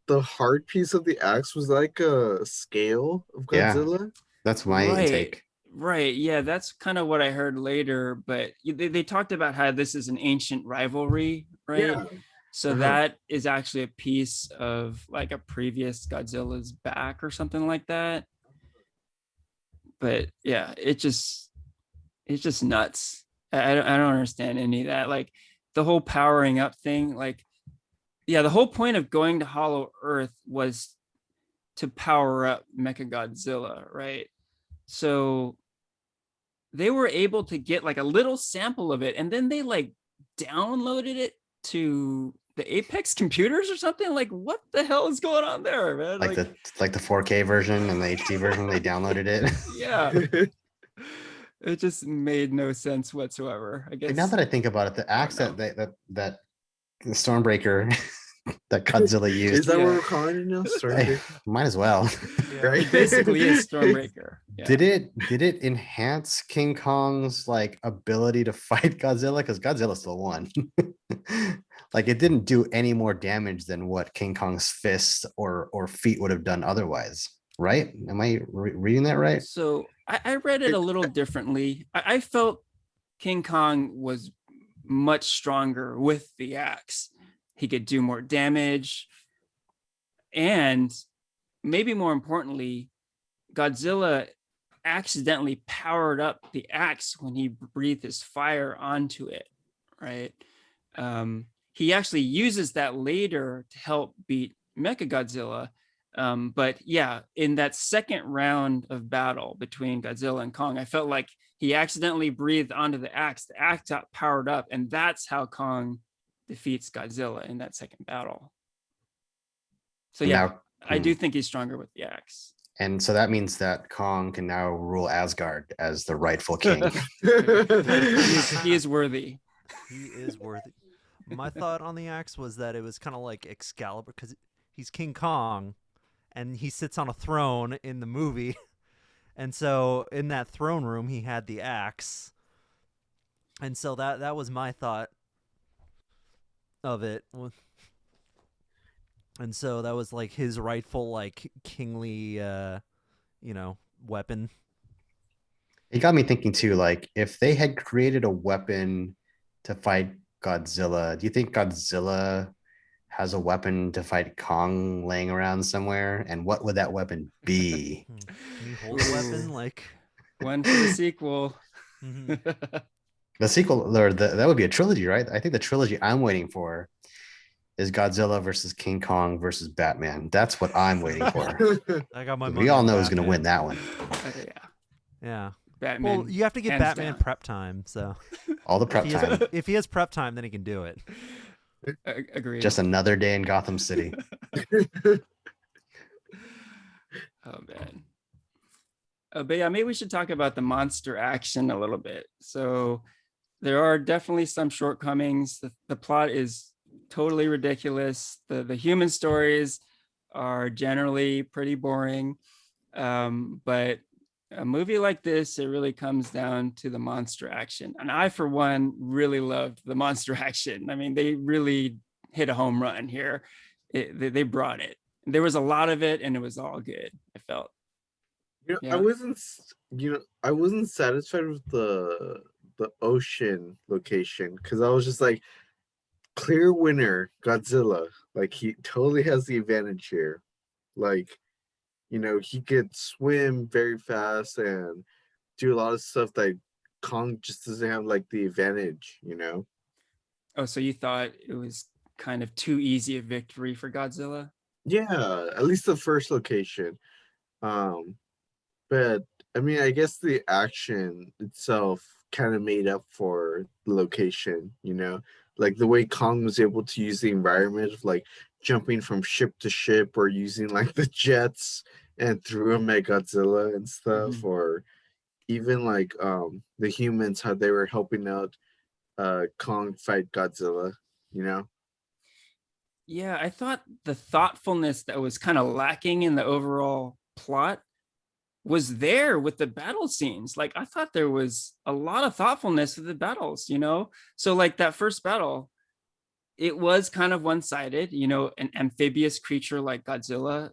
the hard piece of the axe was like a scale of Godzilla? Yeah, that's my intake. Right. Yeah, that's kind of what I heard later. But they talked about how this is an ancient rivalry, right? Yeah. So that is actually a piece of like a previous Godzilla's back or something like that. But yeah, it's just nuts. I don't understand any of that. Like the whole powering up thing. Like, yeah, the whole point of going to Hollow Earth was to power up Mecha Godzilla, right? So they were able to get like a little sample of it, and then they like downloaded it to the Apex computers or something. Like, what the hell is going on there, man? Like the 4K version and the HD version, they downloaded it. Yeah. It just made no sense whatsoever, I guess. Like, now that I think about it, the axe that the Stormbreaker that Godzilla used. Is that what we're calling it now? Stormbreaker? Might as well. Right? It basically is Stormbreaker. Yeah. Did it enhance King Kong's like ability to fight Godzilla? Because Godzilla still won. Like, it didn't do any more damage than what King Kong's fists or feet would have done otherwise, right? Am I reading that right? So I read it a little differently. I felt King Kong was much stronger with the axe. He could do more damage. And maybe more importantly, Godzilla accidentally powered up the axe when he breathed his fire onto it, right? He actually uses that later to help beat Mechagodzilla. But yeah, in that second round of battle between Godzilla and Kong, I felt like he accidentally breathed onto the axe got powered up, and that's how Kong defeats Godzilla in that second battle. So yeah, I do think he's stronger with the axe. And so that means that Kong can now rule Asgard as the rightful king. He is worthy. He is worthy. My thought on the axe was that it was kind of like Excalibur, because he's King Kong, and he sits on a throne in the movie. And so in that throne room, he had the axe. And so that was my thought of it. And so that was like his rightful, like, kingly, weapon. It got me thinking too, like if they had created a weapon to fight Godzilla, do you think Godzilla has a weapon to fight Kong laying around somewhere? And what would that weapon be? Can you hold a weapon? Like, one for the sequel. The sequel, or that would be a trilogy, right? I think the trilogy I'm waiting for is Godzilla versus King Kong versus Batman. That's what I'm waiting for. I got my money. We all on know who's going to Batman. win that one. Yeah. Batman. Well, you have to give Batman down. prep time. So All the prep time. If he has prep time, then he can do it. Agreed. Just another day in Gotham City. Oh man. But yeah, maybe we should talk about the monster action a little bit. So there are definitely some shortcomings. The plot is totally ridiculous. The human stories are generally pretty boring. But a movie like this, it really comes down to the monster action. And I, for one, really loved the monster action. I mean, they really hit a home run here. They brought it. There was a lot of it, and it was all good, I felt. I wasn't satisfied with the ocean location, because I was just like, clear winner, Godzilla. Like, he totally has the advantage here. Like, he could swim very fast and do a lot of stuff that Kong just doesn't have, like, the advantage, Oh, so you thought it was kind of too easy a victory for Godzilla? Yeah, at least the first location. But I mean, I guess the action itself kind of made up for the location, like the way Kong was able to use the environment of, like, jumping from ship to ship, or using, like, the jets and threw him at Godzilla and stuff, or even like the humans, how they were helping out Kong fight Godzilla, Yeah, I thought the thoughtfulness that was kind of lacking in the overall plot was there with the battle scenes. Like, I thought there was a lot of thoughtfulness with the battles, So like that first battle, it was kind of one-sided, an amphibious creature like Godzilla,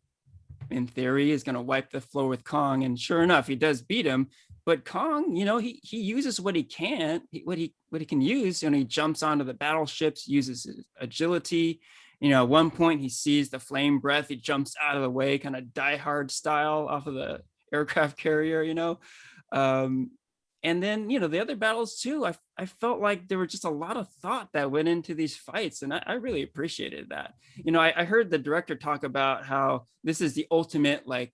in theory, is going to wipe the floor with Kong. And sure enough, he does beat him. But Kong, he uses what he can, what he can use. He jumps onto the battleships, uses his agility. At one point he sees the flame breath. He jumps out of the way, kind of Die Hard style, off of the aircraft carrier, and then, the other battles too, I felt like there was just a lot of thought that went into these fights. And I really appreciated that. I heard the director talk about how this is the ultimate, like,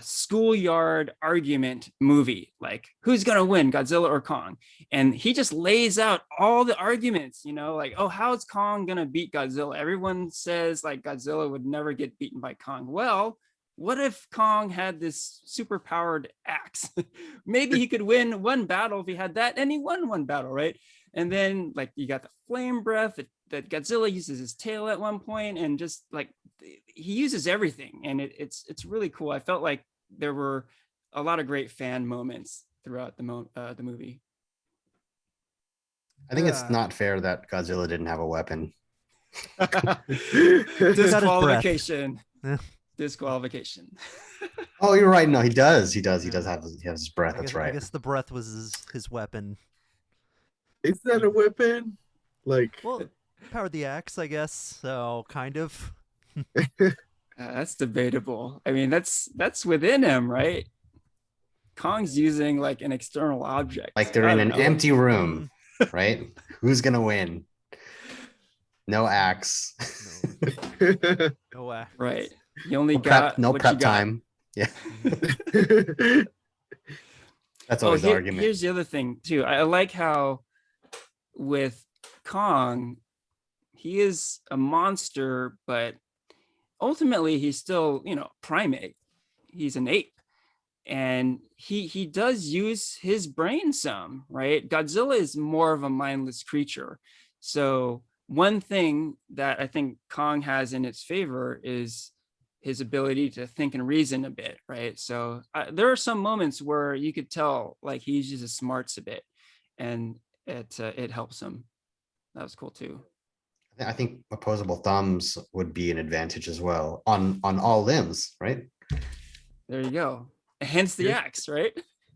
schoolyard argument movie. Like, who's going to win, Godzilla or Kong? And he just lays out all the arguments, like, oh, how's Kong going to beat Godzilla? Everyone says, like, Godzilla would never get beaten by Kong. Well, what if Kong had this super powered axe? Maybe he could win one battle if he had that, and he won one battle, right? And then, like, you got the flame breath that Godzilla uses his tail at one point, and just like he uses everything, and it's really cool. I felt like there were a lot of great fan moments throughout the movie. I think it's not fair that Godzilla didn't have a weapon. Disqualification. Disqualification. Oh, you're right. No, he does. He has his breath. That's right. I guess the breath was his weapon. Is that a weapon? Like, well, powered the axe, I guess. So kind of. That's debatable. I mean, that's within him, right? Kong's using, like, an external object. Like, they're in an empty room, right? Who's gonna win? No axe. No axe. Right. You only got no prep time. Yeah. That's always the argument. Here's the other thing too. I like how with Kong, he is a monster, but ultimately he's still, primate. He's an ape. And he does use his brain some, right? Godzilla is more of a mindless creature. So one thing that I think Kong has in its favor is his ability to think and reason a bit, right? So there are some moments where you could tell like he uses his smarts a bit, and it helps him. That was cool too. I think opposable thumbs would be an advantage as well on all limbs, right? There you go. Hence the You're axe, right?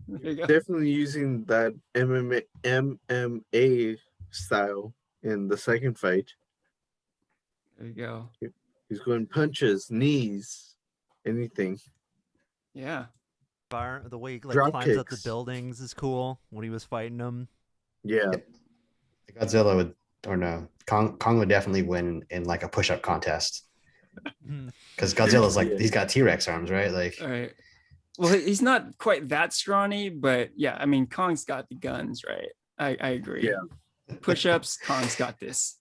There you go. definitely using that MMA style in the second fight. There you go. He's going punches, knees, anything. Yeah. The way he like Drop climbs up the kicks. buildings is cool when he was fighting them. Yeah. Godzilla would, or no, Kong would definitely win in like a push-up contest. Because Godzilla's like, Yeah. he's got T-Rex arms, right? Like, All right. Well, he's not quite that scrawny, but yeah, I mean, Kong's got the guns, right? I agree. Yeah. Push-ups, Kong's got this.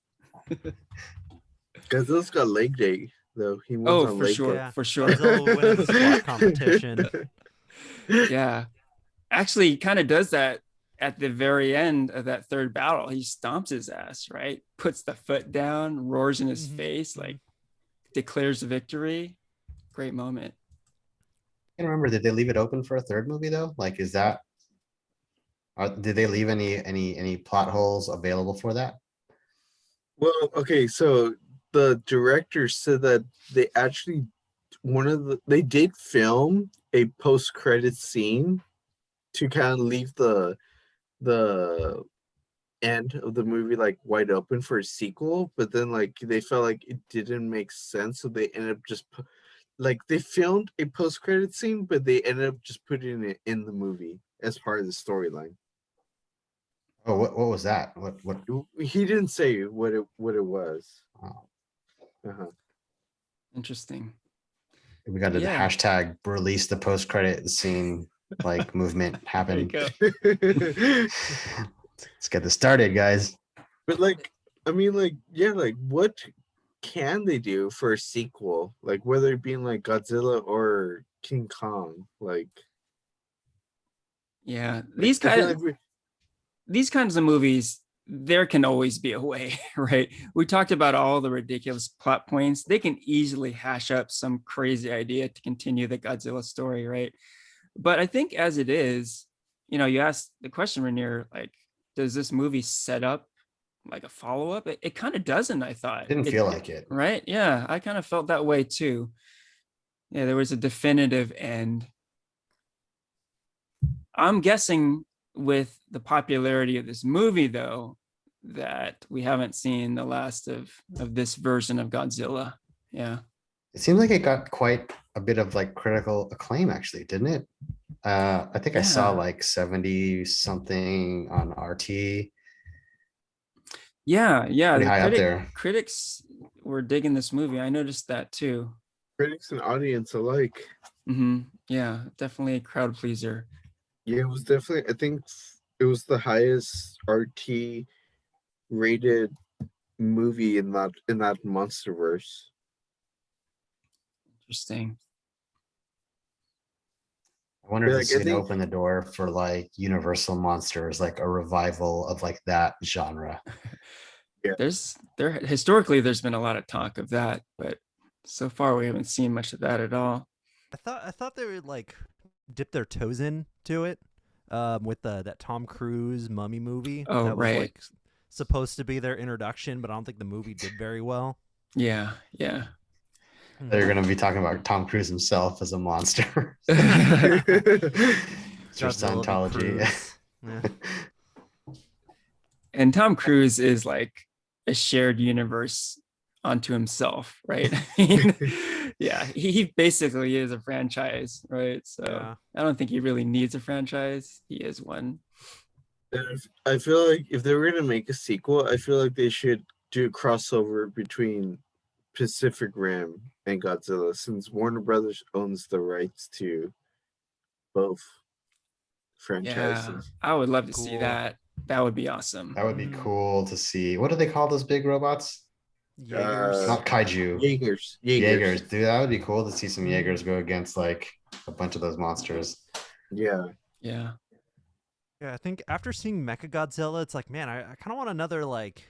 Godzilla's got leg day, though. He wins Oh, on for leg sure, day. for sure. Godzilla will win in the squat competition. Yeah. Actually, he kind of does that at the very end of that third battle. He stomps his ass, right? Puts the foot down, roars in his face, like declares victory. Great moment. I can't remember, did they leave it open for a third movie though? Like, is that, did they leave any plot holes available for that? Well, okay, so the director said that they actually they did film a post-credit scene to kind of leave the end of the movie like wide open for a sequel, but then like they felt like it didn't make sense, so they ended up just like they filmed a post-credit scene, but they ended up just putting it in the movie as part of the storyline. Oh, what was that? What? He didn't say what it was. Oh. Uh-huh. Interesting. We got to the hashtag release the post-credit scene like movement happen. Let's get this started, guys. But like, I mean, like, yeah, like what can they do for a sequel? Like whether it being like Godzilla or King Kong, like yeah, like, these kinds of movies, there can always be a way, right? We talked about all the ridiculous plot points. They can easily hash up some crazy idea to continue the Godzilla story, right? But I think as it is, you asked the question, Ranier, like, does this movie set up like a follow-up? It kind of doesn't, I thought. Didn't feel like it. Right? Yeah, I kind of felt that way too. Yeah, there was a definitive end. I'm guessing with the popularity of this movie, though, that we haven't seen the last of this version of Godzilla. Yeah. It seems like it got quite a bit of like critical acclaim, actually, didn't it? I think I saw like 70 something on RT. Yeah, pretty high up there. Critics were digging this movie. I noticed that too. Critics and audience alike. Yeah, definitely a crowd pleaser. Yeah, it was definitely. I think it was the highest RT rated movie in that MonsterVerse. Interesting. I wonder if this is going to open the door for like Universal Monsters, like a revival of like that genre. Yeah. Historically there's been a lot of talk of that, but so far we haven't seen much of that at all. I thought they would like dip their toes into it with that Tom Cruise Mummy movie. Oh, that was right. like supposed to be their introduction, but I don't think the movie did very well. Yeah. They're going to be talking about Tom Cruise himself as a monster. Just Scientology. Yeah. And Tom Cruise is like a shared universe onto himself, right? Yeah, he basically is a franchise, right? So yeah. I don't think he really needs a franchise. He is one. I feel like if they were going to make a sequel, I feel like they should do a crossover between Pacific Rim and Godzilla, since Warner Brothers owns the rights to both franchises. Yeah, I would love to see that. That would be awesome. That would be cool to see. What do they call those big robots? Jaegers. Not kaiju. Jaegers. Jaegers. Dude, that would be cool to see some Jaegers go against like a bunch of those monsters. Yeah. Yeah. Yeah, I think after seeing Mecha Godzilla, it's like, man, I kind of want another like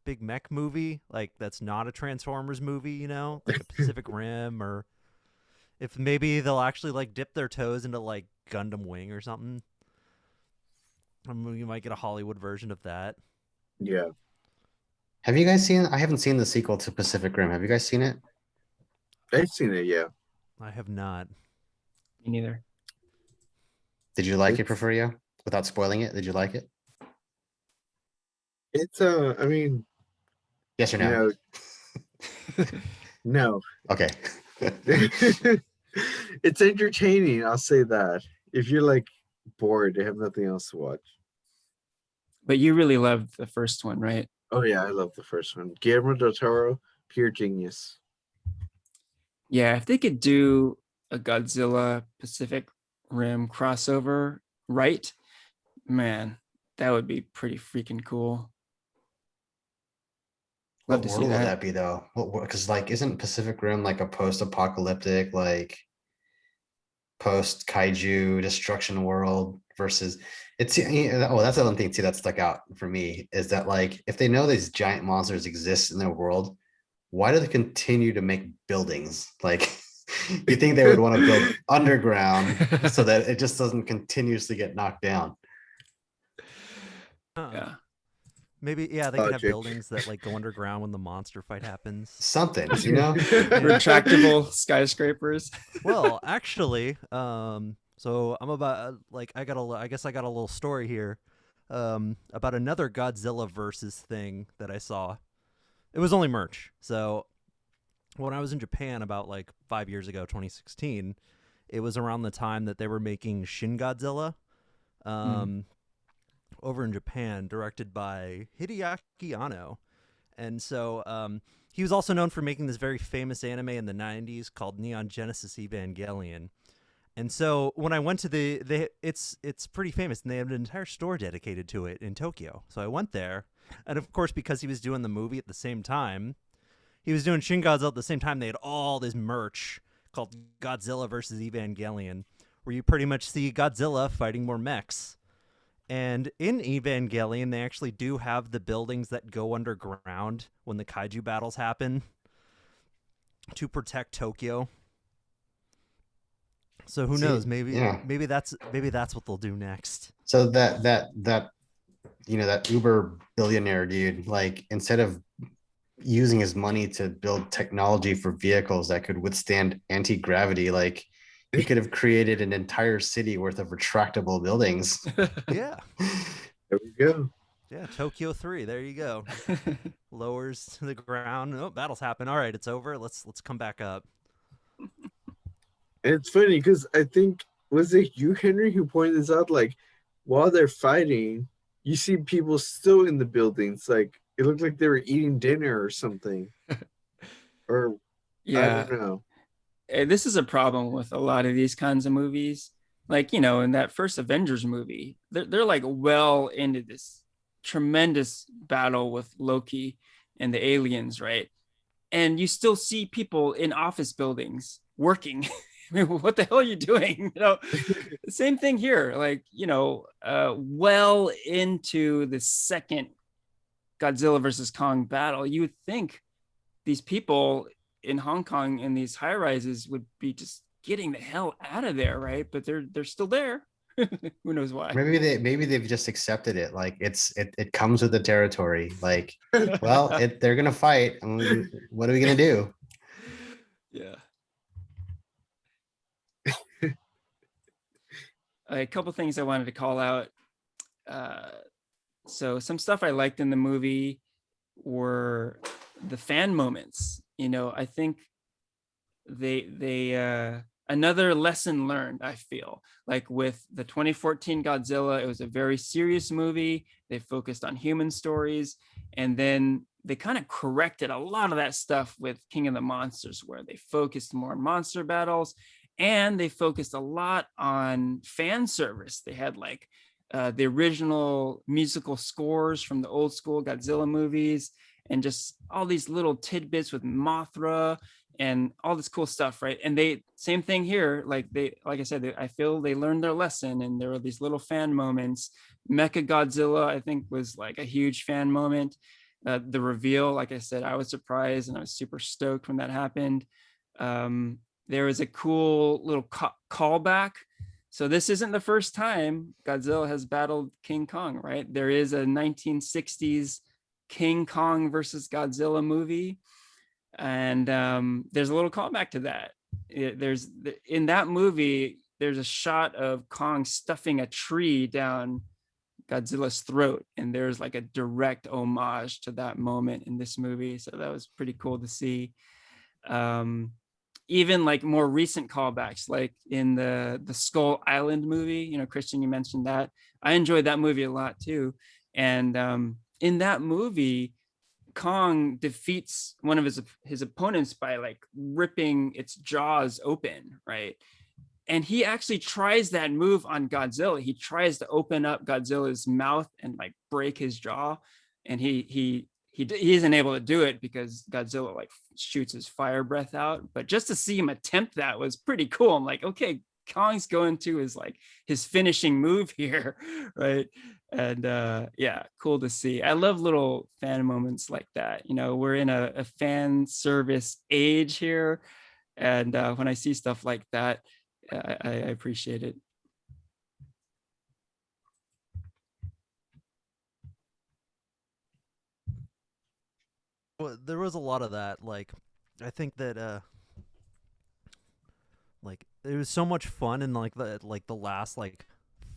big mech movie, like that's not a Transformers movie, you know, like a Pacific Rim, or if maybe they'll actually like dip their toes into like Gundam Wing or something. I mean, you might get a Hollywood version of that. Yeah. Have you guys seen? I haven't seen the sequel to Pacific Rim. Have you guys seen it? I've seen it, yeah. I have not. Me neither. Did you like it, Porfirio? Without spoiling it, did you like it? It's I mean, Yes or you no? know, no. Okay. It's entertaining, I'll say that. If you're like bored, you have nothing else to watch. But you really loved the first one, right? Oh yeah, I love the first one. Guillermo del Toro, pure genius. Yeah, if they could do a Godzilla Pacific Rim crossover right, man, that would be pretty freaking cool. Love What to see world would that. that be though? What? Because like, isn't Pacific Rim like a post-apocalyptic, like post kaiju destruction world versus it's that's the one thing too that stuck out for me is that like if they know these giant monsters exist in their world, why do they continue to make buildings? Like you think they would want to build underground so that it just doesn't continuously get knocked down. Yeah. Maybe, yeah, they could have Logic. buildings that like go underground when the monster fight happens. Something, you know? Retractable skyscrapers. Well, actually, so I'm about like I guess I got a little story here, about another Godzilla versus thing that I saw. It was only merch. So when I was in Japan about like 5 years ago, 2016, it was around the time that they were making Shin Godzilla, over in Japan, directed by Hideaki Anno. And so he was also known for making this very famous anime in the 90s called Neon Genesis Evangelion. And so when I went to it's pretty famous, and they have an entire store dedicated to it in Tokyo. So I went there, and of course, because he was doing the movie at the same time, he was doing Shin Godzilla at the same time. They had all this merch called Godzilla versus Evangelion, where you pretty much see Godzilla fighting more mechs. And in Evangelion, they actually do have the buildings that go underground when the kaiju battles happen to protect Tokyo. So who knows? Maybe that's what they'll do next. So that that Uber billionaire dude, like instead of using his money to build technology for vehicles that could withstand anti-gravity, like he could have created an entire city worth of retractable buildings. Yeah. There we go. Yeah, Tokyo 3. There you go. Lowers to the ground. Oh, battles happen. All right, it's over. Let's come back up. And it's funny because I think, was it you, Henry, who pointed this out? Like, while they're fighting, you see people still in the buildings. Like, it looked like they were eating dinner or something. Or, Yeah. I don't know. This is a problem with a lot of these kinds of movies. Like, in that first Avengers movie, they're like well into this tremendous battle with Loki and the aliens, right? And you still see people in office buildings working. I mean, what the hell are you doing? Same thing here. Like, well into the second Godzilla versus Kong battle, you would think these people in Hong Kong in these high rises would be just getting the hell out of there, right? But they're still there. Who knows why? Maybe they've just accepted it. Like it comes with the territory. Like, well, they're gonna fight. I mean, what are we gonna do? Yeah. A couple things I wanted to call out. So some stuff I liked in the movie were the fan moments. I think they another lesson learned, I feel like with the 2014 Godzilla, it was a very serious movie. They focused on human stories, and then they kind of corrected a lot of that stuff with King of the Monsters, where they focused more on monster battles, and they focused a lot on fan service. They had the original musical scores from the old school Godzilla movies, and just all these little tidbits with Mothra and all this cool stuff, right? And they same thing here, like I said, I feel they learned their lesson, and there were these little fan moments. Mecha Godzilla, I think, was like a huge fan moment. The reveal, like I said, I was surprised and I was super stoked when that happened. There was a cool little callback. So this isn't the first time Godzilla has battled King Kong, right? There is a 1960s King Kong versus Godzilla movie, and there's a little callback to that. In that movie, there's a shot of Kong stuffing a tree down Godzilla's throat, and there's like a direct homage to that moment in this movie. So that was pretty cool to see. Even like more recent callbacks, like in the Skull Island movie, you know, Christian, you mentioned that. I enjoyed that movie a lot too. And in that movie, Kong defeats one of his opponents by like ripping its jaws open, right? And he actually tries that move on Godzilla. He tries to open up Godzilla's mouth and like break his jaw, and he isn't able to do it because Godzilla like shoots his fire breath out. But just to see him attempt that was pretty cool. I'm like, okay, Kong's going to his finishing move here, right? And yeah, cool to see. I love little fan moments like that. You know, we're in a fan service age here, and when I see stuff like that, I appreciate it. Well, there was a lot of that. Like, I think that like it was so much fun in like the last like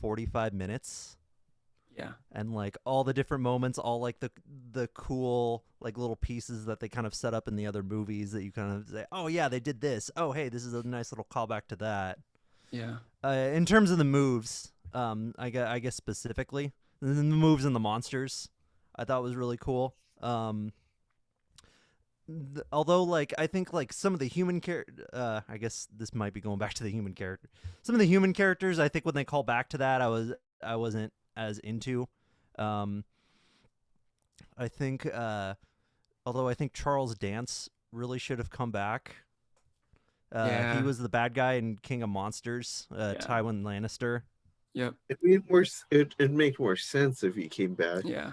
45 minutes. Yeah. And like all the different moments, all like the cool like little pieces that they kind of set up in the other movies that you kind of say, oh yeah, they did this. Oh hey, this is a nice little callback to that. Yeah. In terms of the moves, I guess specifically the moves and the monsters, I thought was really cool. Although like I think like some of the human I guess this might be going back to the human character. Some of the human characters, I think when they call back to that, I wasn't as into. I think although I think Charles Dance really should have come back. Yeah. He was the bad guy in King of Monsters, Yeah. Tywin Lannister. Yep. It made more sense if he came back. Yeah.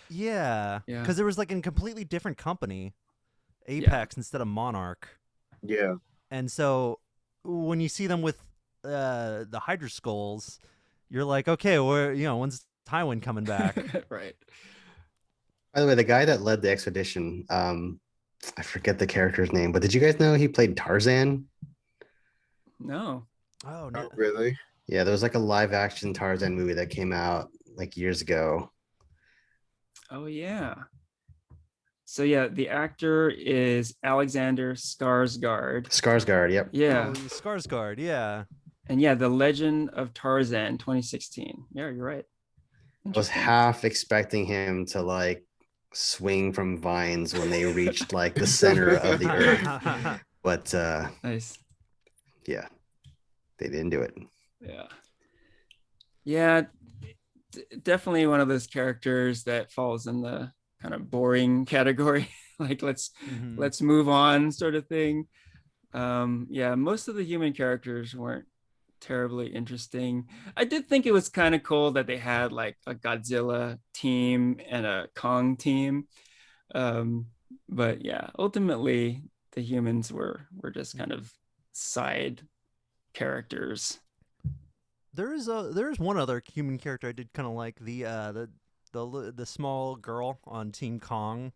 Yeah. Yeah. Because there was like a completely different company, Apex instead of Monarch. Yeah. And so when you see them with the Hydra Skulls, you're like, okay, when's Tywin coming back? Right. By the way, the guy that led the expedition, I forget the character's name, but did you guys know he played Tarzan? No. Oh no, really? Yeah, there was like a live action Tarzan movie that came out like years ago. Oh yeah. So yeah, the actor is Alexander Skarsgård. Skarsgård, yep. Yeah. Oh, Skarsgård, yeah. And yeah, The Legend of Tarzan 2016. Yeah, you're right. I was half expecting him to like swing from vines when they reached like the center of the earth. But nice. Yeah, they didn't do it. Yeah. Yeah, definitely one of those characters that falls in the kind of boring category. Like let's move on sort of thing. Yeah, most of the human characters weren't terribly interesting. I did think it was kind of cool that they had like a Godzilla team and a Kong team. But yeah, ultimately the humans were just kind of side characters. There's one other human character I did kind of like, the small girl on Team Kong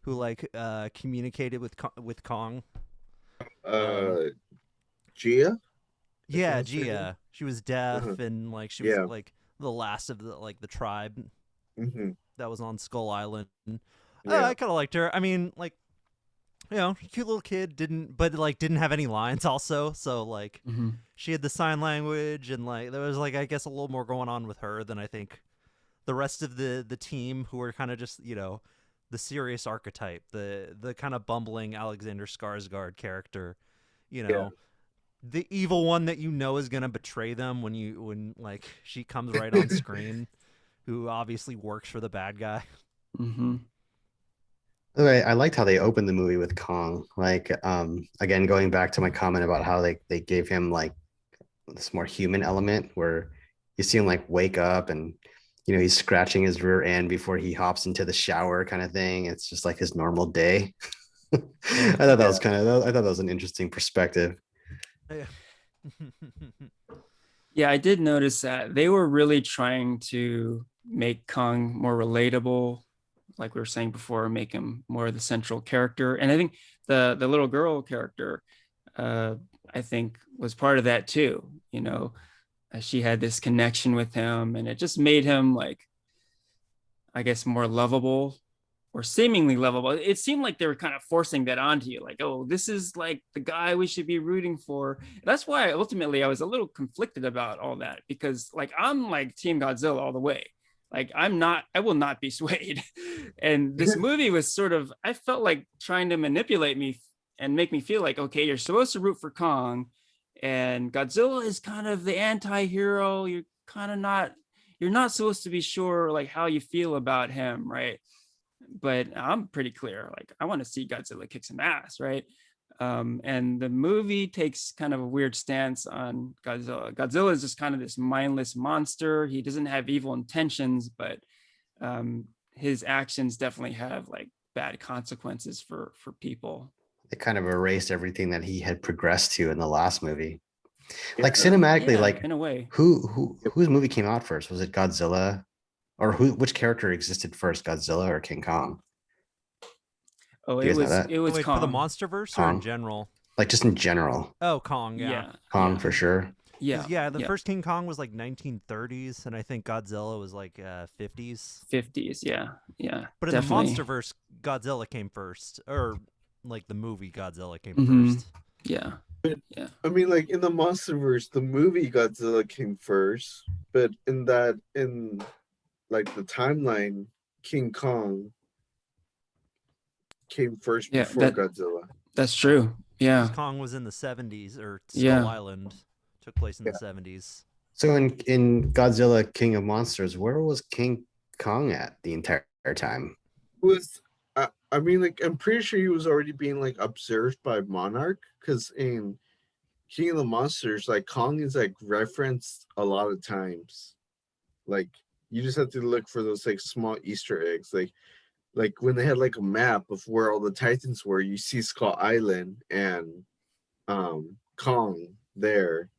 who like communicated with Kong. Gia? Yeah, Gia. She was deaf and like she was like the last of the tribe that was on Skull Island. I kind of liked her. I mean, like, cute little kid, didn't have any lines also. So like she had the sign language and like there was like I guess a little more going on with her than I think the rest of the team, who were kind of just, the serious archetype, the kind of bumbling Alexander Skarsgård character, the evil one that is gonna betray them when like she comes right on screen, who obviously works for the bad guy. I liked how they opened the movie with Kong. Like, again, going back to my comment about how they gave him like this more human element where you see him like wake up and he's scratching his rear end before he hops into the shower kind of thing. It's just like his normal day. I thought that was I thought that was an interesting perspective. Yeah. Yeah, I did notice that they were really trying to make Kong more relatable, like we were saying before, make him more the central character. And I think the little girl character, uh, I think, was part of that too. She had this connection with him, and it just made him like, I guess, more lovable or seemingly lovable. It seemed like they were kind of forcing that onto you, like, oh, this is like the guy we should be rooting for. That's why ultimately I was a little conflicted about all that, because like I'm like Team Godzilla all the way. Like I will not be swayed. And this movie was sort of, I felt like trying to manipulate me and make me feel like, okay, you're supposed to root for Kong, and Godzilla is kind of the anti-hero. You're not supposed to be sure like how you feel about him, right? But I'm pretty clear. Like I want to see Godzilla kick some ass, right? And the movie takes kind of a weird stance on Godzilla. Godzilla is just kind of this mindless monster. He doesn't have evil intentions, but his actions definitely have like bad consequences for people. It kind of erased everything that he had progressed to in the last movie. Like cinematically, yeah, like in a way. Whose movie came out first? Was it Godzilla? Or which character existed first, Godzilla or King Kong? Oh, it was Wait, Kong. for the MonsterVerse Kong. or in general? Like just in general. Oh, Kong, yeah. Kong for sure. Yeah. The first King Kong was like 1930s, and I think Godzilla was like 50s. 50s, yeah. But definitely. in the MonsterVerse, Godzilla came first, or like the movie Godzilla came first. Yeah. I mean, like in the MonsterVerse, the movie Godzilla came first, but in like the timeline, King Kong came first before Godzilla. That's true. Yeah. Kong was in the 70s, or Skull Island took place in the 70s. So in Godzilla King of Monsters, where was King Kong at the entire time? I mean, like I'm pretty sure he was already being like observed by Monarch, because in King of the Monsters, like Kong is like referenced a lot of times. Like you just have to look for those like small Easter eggs, like when they had like a map of where all the Titans were, you see Skull Island and Kong there.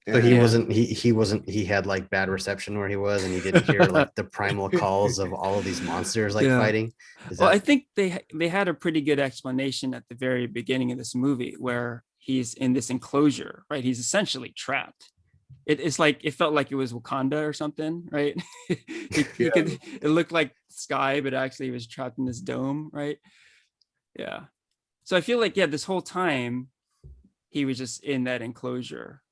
So he had like bad reception where he was, and he didn't hear like the primal calls of all of these monsters like fighting. I think they had a pretty good explanation at the very beginning of this movie where he's in this enclosure, right? He's essentially trapped. It's like it felt like it was Wakanda or something, right? It looked like sky, but actually he was trapped in this dome, right? Yeah. So I feel like this whole time he was just in that enclosure.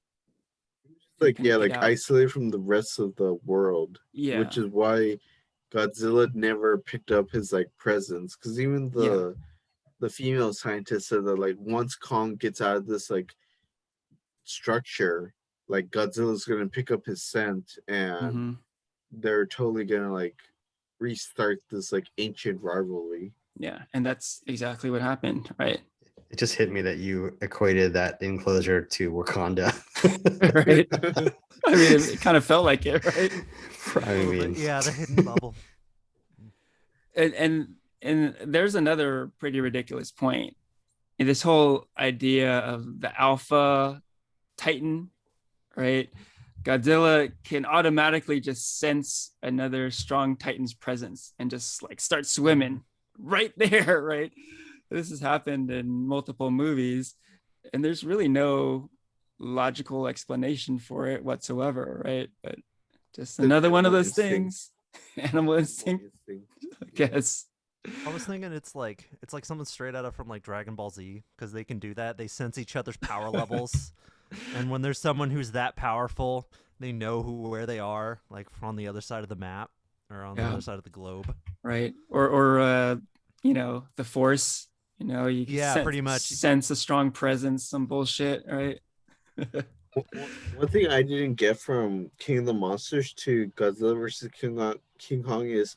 Like isolated from the rest of the world. Yeah. Which is why Godzilla never picked up his like presence, because even the female scientist said that like once Kong gets out of this like structure, like Godzilla's gonna pick up his scent, and they're totally gonna like restart this like ancient rivalry. Yeah, and that's exactly what happened, right? It just hit me that you equated that enclosure to Wakanda. Right? I mean, it kind of felt like it, right? I mean, the hidden bubble. And there's another pretty ridiculous point in this whole idea of the alpha Titan, right? Godzilla can automatically just sense another strong Titan's presence and just like start swimming right there, right? This has happened in multiple movies, and there's really no logical explanation for it whatsoever, right? But just another one of those things. Animal instinct, I guess. I was thinking it's like something straight out of from like Dragon Ball Z, because they can do that. They sense each other's power levels, and when there's someone who's that powerful, they know where they are, like on the other side of the map or on the other side of the globe, right? Or the Force. You can pretty much sense a strong presence, some bullshit, right? One thing I didn't get from King of the Monsters to Godzilla versus King Kong is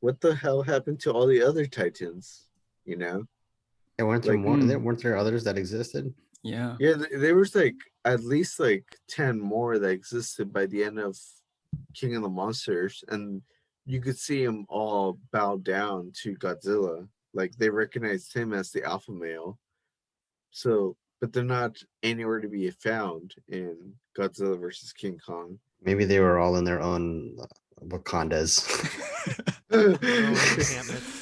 what the hell happened to all the other Titans? You know, And weren't there like more? Weren't there others that existed? Yeah. yeah, there was like at least like 10 more that existed by the end of King of the Monsters, and you could see them all bow down to Godzilla. Like they recognized him as the alpha male. So, but they're not anywhere to be found in Godzilla versus King Kong. Maybe they were all in their own Wakandas. Their own encampments.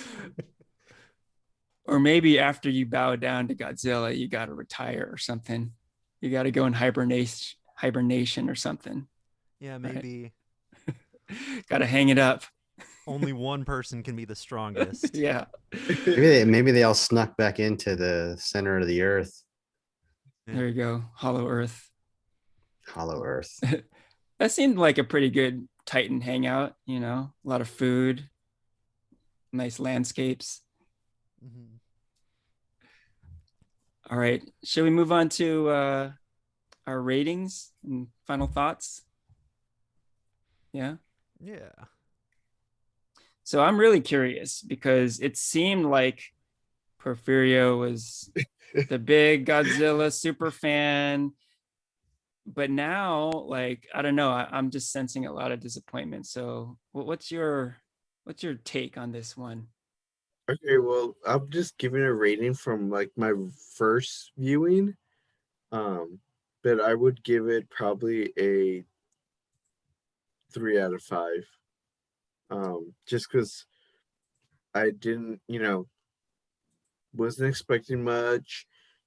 Or maybe after you bow down to Godzilla, you got to retire or something. You got to go in hibernation or something. Yeah, maybe. Right? Got to hang it up. Only one person can be the strongest. Yeah. Maybe they all snuck back into the center of the earth. There you go. Hollow Earth. Hollow Earth. That seemed like a pretty good Titan hangout, you know, a lot of food, nice landscapes. Mm-hmm. All right. Shall we move on to our ratings and final thoughts? Yeah. Yeah. So I'm really curious because it seemed like Porfirio was the big Godzilla super fan. But now, like, I don't know, I'm just sensing a lot of disappointment. So what's your take on this one? Okay, well, I'm just giving a rating from like my first viewing. But I would give it probably a 3 out of 5. Just because I didn't, wasn't expecting much.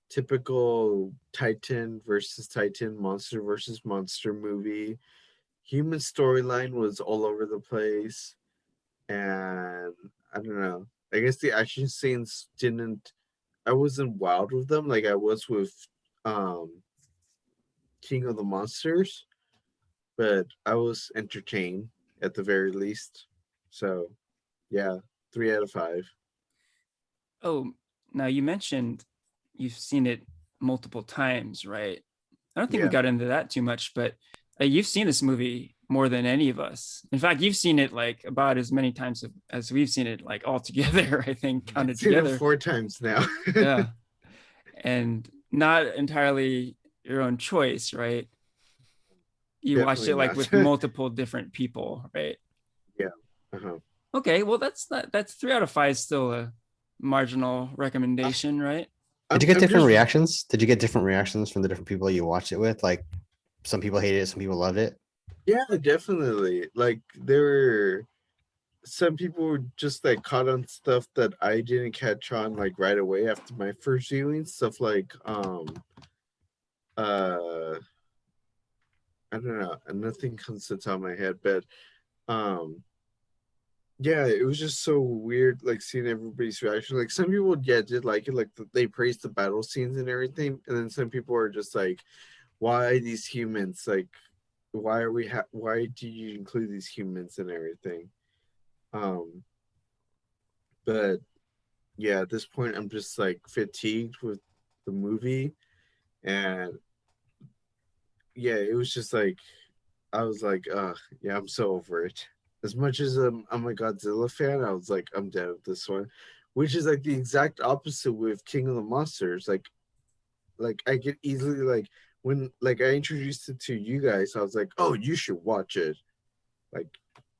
Typical Titan versus Titan, monster versus monster movie. Human storyline was all over the place. And I don't know. I guess the action scenes didn't, I wasn't wild with them like I was with um King of the Monsters, but I was entertained at the very least. So yeah, 3 out of 5. Oh, now you mentioned you've seen it multiple times, right? I don't think we Yeah. got into that too much, but you've seen this movie more than any of us. In fact, you've seen it like about as many times as we've seen it, like all together, I think, counted I've seen together. it 4 times now. Yeah. And not entirely your own choice, right? You watched Definitely it like not. with multiple different people, right? Yeah. Uh-huh. Okay, well that's 3 out of 5 is still a marginal recommendation, right? Did you get I'm different just reactions? Did you get different reactions from the different people you watched it with? Like some people hated it, some people loved it. Yeah, definitely. Like there were some people were just like caught on stuff that I didn't catch on like right away after my first viewing. Stuff like uh I don't know, and nothing comes to the top of my head, but um yeah, it was just so weird like seeing everybody's reaction. Like some people did like it, like they praised the battle scenes and everything, and then some people are just like, why these humans, like why are we why do you include these humans and everything. um but yeah, at this point I'm just like fatigued with the movie. And yeah, it was just like I was like, yeah, I'm so over it. As much as I'm a Godzilla fan, I was like, I'm dead with this one, which is like the exact opposite with King of the Monsters. Like I could easily like when like I introduced it to you guys, I was like, oh, you should watch it. Like,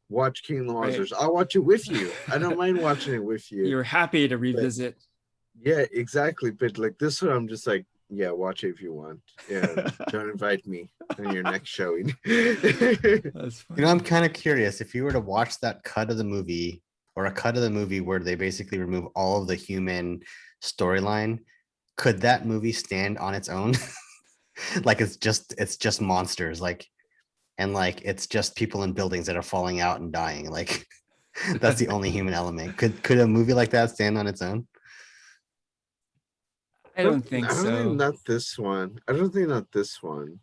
watch King of the Right. Monsters. I'll watch it with you. I don't mind watching it with you. You're happy to But revisit. yeah, exactly. But like this one, I'm just like, yeah, watch it if you want. Yeah, don't invite me on your next showing. That's funny. You know, I'm kind of curious if you were to watch that cut of the movie or a cut of the movie where they basically remove all of the human storyline, could that movie stand on its own? Like it's just monsters, like, and like it's just people in buildings that are falling out and dying. Like that's the only human element. Could a movie like that stand on its own? I don't think I don't think so. not this one. I don't think not this one.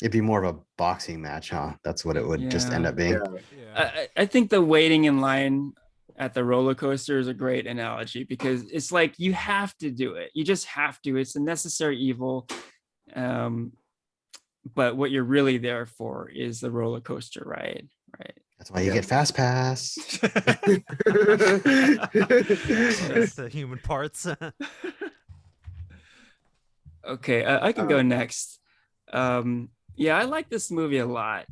It'd be more of a boxing match, huh? That's what it would just end Yeah. up being. Yeah, Yeah. I think the waiting in line at the roller coaster is a great analogy because it's like you have to do it. You just have to. It's a necessary evil. But what you're really there for is the roller coaster ride, right? That's why you get fast pass. Access to human parts. Okay, I can go next. Yeah, I like this movie a lot.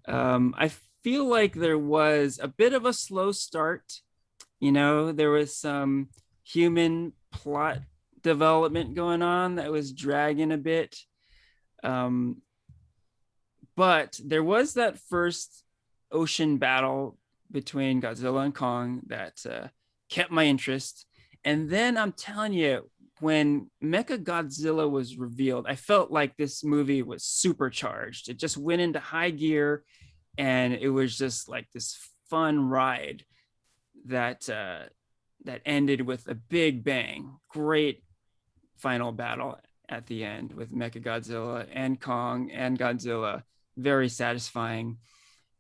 I feel like there was a bit of a slow start. You know, there was some human plot development going on that was dragging a bit. Um, but there was that first ocean battle between Godzilla and Kong that kept my interest. And then I'm telling you, when Mecha Godzilla was revealed, I felt like this movie was supercharged. It just went into high gear, and it was just like this fun ride that that ended with a big bang. Great final battle at the end with Mecha Godzilla and Kong and Godzilla. Very satisfying.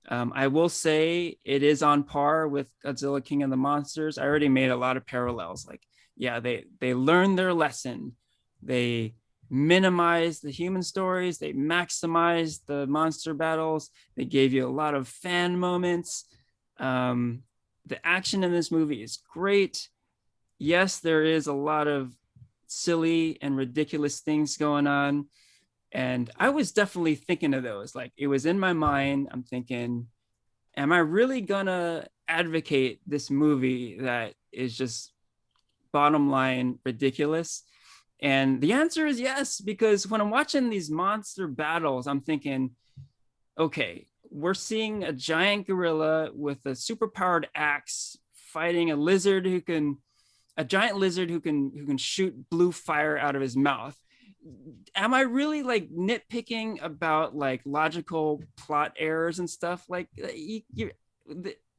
I will say it is on par with Godzilla King of the Monsters. I already made a lot of parallels. Like, yeah, they learned their lesson. They minimized the human stories. They maximized the monster battles. They gave you a lot of fan moments. The action in this movie is great. Yes, there is a lot of silly and ridiculous things going on. And I was definitely thinking of those. Like, it was in my mind. I'm thinking, am I really gonna advocate this movie that is just bottom line ridiculous? And the answer is yes, because when I'm watching these monster battles, I'm thinking, okay, we're seeing a giant gorilla with a superpowered axe fighting a giant lizard who can shoot blue fire out of his mouth. Am I really like nitpicking about like logical plot errors and stuff? Like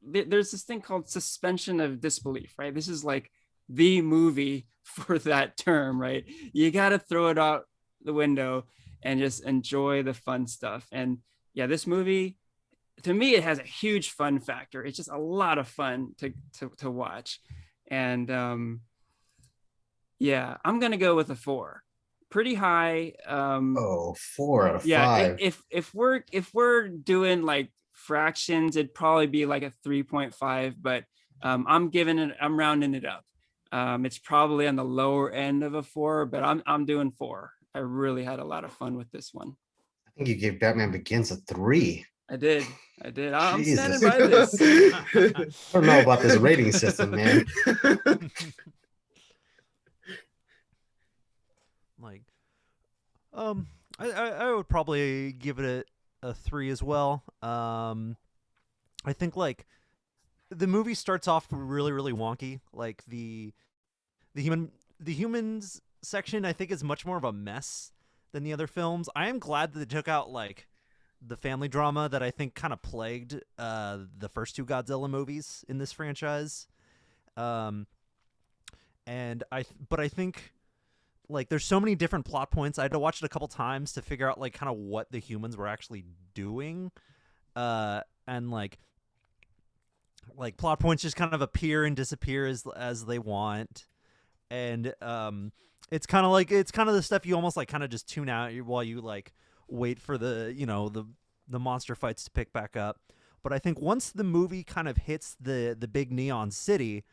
there's this thing called suspension of disbelief, right? This is like the movie for that term, right? You got to throw it out the window and just enjoy the fun stuff. And yeah, this movie, to me, it has a huge fun factor. It's just a lot of fun to watch. And yeah, I'm gonna go with a 4. Pretty high. Oh, 4 out of Yeah, 5. if we're doing like fractions, it'd probably be like a 3.5, but I'm rounding it up. It's probably on the lower end of a 4, but I'm doing 4. I really had a lot of fun with this one. I think you gave Batman Begins a 3. I did. I'm standing Jesus. by this. I don't know about this rating system, man. Like, I would probably give it a 3 as well. I think like the movie starts off really really wonky. Like the humans section I think is much more of a mess than the other films. I am glad that they took out like the family drama that I think kind of plagued the first 2 Godzilla movies in this franchise. But I think like there's so many different plot points. I had to watch it a couple times to figure out like kind of what the humans were actually doing. And like plot points just kind of appear and disappear as they want. And it's kind of the stuff you almost like kind of just tune out while you like wait for the the monster fights to pick back up. But I think once the movie kind of hits the big neon city,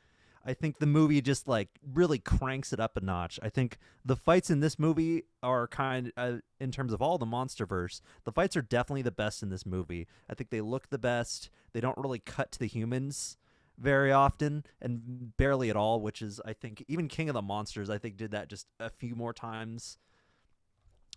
I think the movie just like really cranks it up a notch. I think the fights in this movie are in terms of all the MonsterVerse, the fights are definitely the best in this movie. I think they look the best. They don't really cut to the humans very often and barely at all, which is, I think, even King of the Monsters, I think, did that just a few more times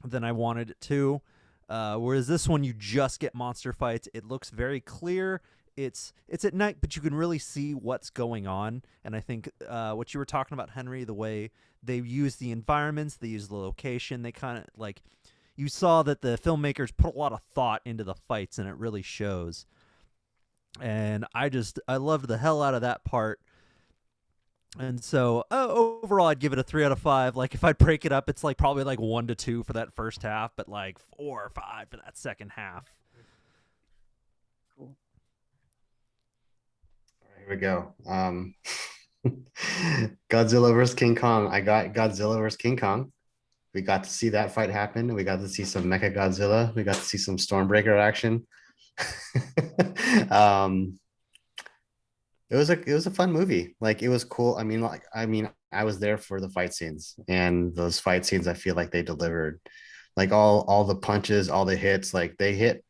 than I wanted it to. Whereas this one, you just get monster fights. It looks very clear. It's at night, but you can really see what's going on. And I think what you were talking about, Henry, the way they use the environments, they use the location, they kind of like, you saw that the filmmakers put a lot of thought into the fights, and it really shows. And I loved the hell out of that part. And so overall, I'd give it a 3 out of 5. Like if I break it up, it's like probably like 1 to 2 for that first half, but like 4 or 5 for that second half. Cool. All right, here we go. Godzilla vs. King Kong. I got Godzilla vs. King Kong. We got to see that fight happen. We got to see some Mecha Godzilla. We got to see some Stormbreaker action. um, it was a fun movie. Like it was cool. I was there for the fight scenes, and those fight scenes I feel like they delivered. Like all the punches, all the hits, like they hit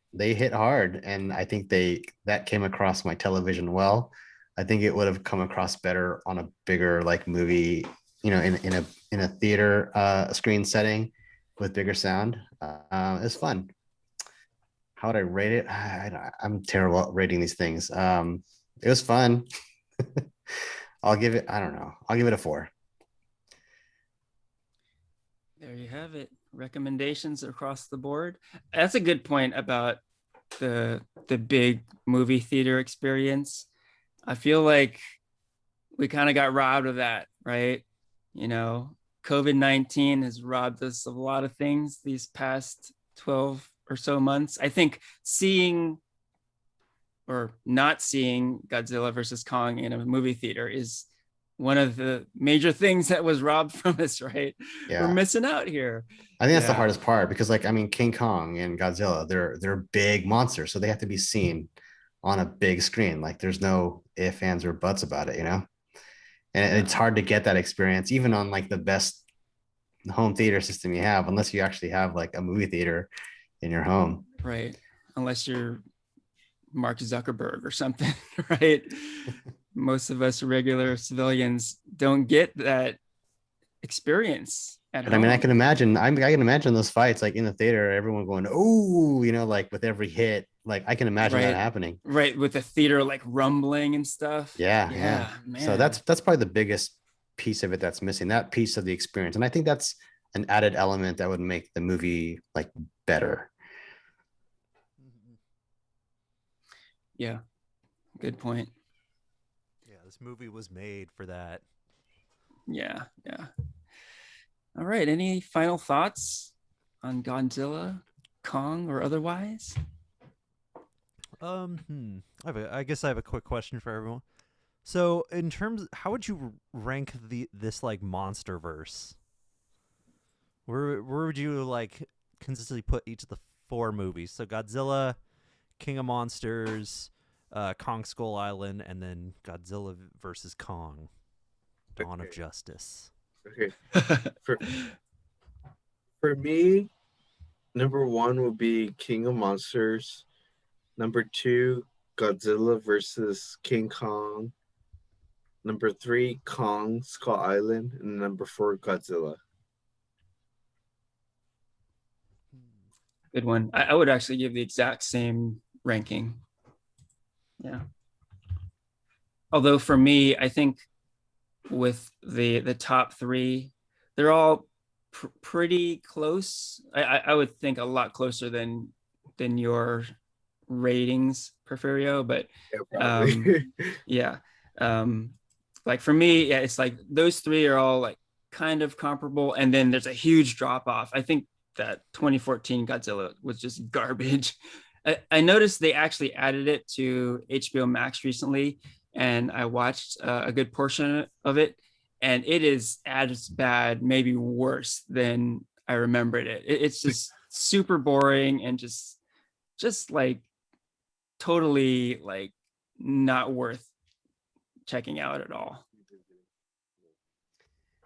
hard, and I think that came across my television well. I think it would have come across better on a bigger like movie, in a theater screen setting with bigger sound. It's fun. How would I rate it? I'm terrible at rating these things. It was fun. I'll give it, I don't know. I'll give it a 4. There you have it. Recommendations across the board. That's a good point about the big movie theater experience. I feel like we kind of got robbed of that, right? You know, COVID-19 has robbed us of a lot of things these past 12 or so months. I think seeing or not seeing Godzilla versus Kong in a movie theater is one of the major things that was robbed from us, right? We're Yeah. missing out here. I think that's the hardest part because King Kong and Godzilla, they're big monsters. So they have to be seen on a big screen. Like there's no ifs, ands, or buts about it, And it's hard to get that experience, even on like the best home theater system you have, unless you actually have like a movie theater in your home. Right. Unless you're Mark Zuckerberg or something, right? Most of us regular civilians don't get that experience at home. I can imagine those fights like in the theater, everyone going, oh, like with every hit. Like I can imagine that happening. Right. With the theater like rumbling and stuff. Yeah. Man. So that's probably the biggest piece of it that's missing, that piece of the experience. And I think that's an added element that would make the movie like better. Yeah. Good point. Yeah, this movie was made for that. Yeah. All right. Any final thoughts on Godzilla, Kong, or otherwise? I guess I have a quick question for everyone. So, in terms, how would you rank this like monster verse? Where would you like consistently put each of the 4 movies? So Godzilla, King of Monsters, Kong Skull Island, and then Godzilla versus Kong, Dawn of Justice. Okay. For me, number 1 would be King of Monsters. Number 2, Godzilla versus King Kong. Number 3, Kong Skull Island, and number 4, Godzilla. Good one. I would actually give the exact same ranking. Yeah. Although for me, I think with the top 3, they're all pretty close. I would think a lot closer than your ratings, Porfirio, but yeah. Like for me, yeah, it's like those 3 are all like kind of comparable, and then there's a huge drop off. I think that 2014 Godzilla was just garbage. I noticed they actually added it to HBO Max recently, and I watched a good portion of it, and it is as bad, maybe worse than I remembered it. It's just super boring and just like totally like not worth checking out at all.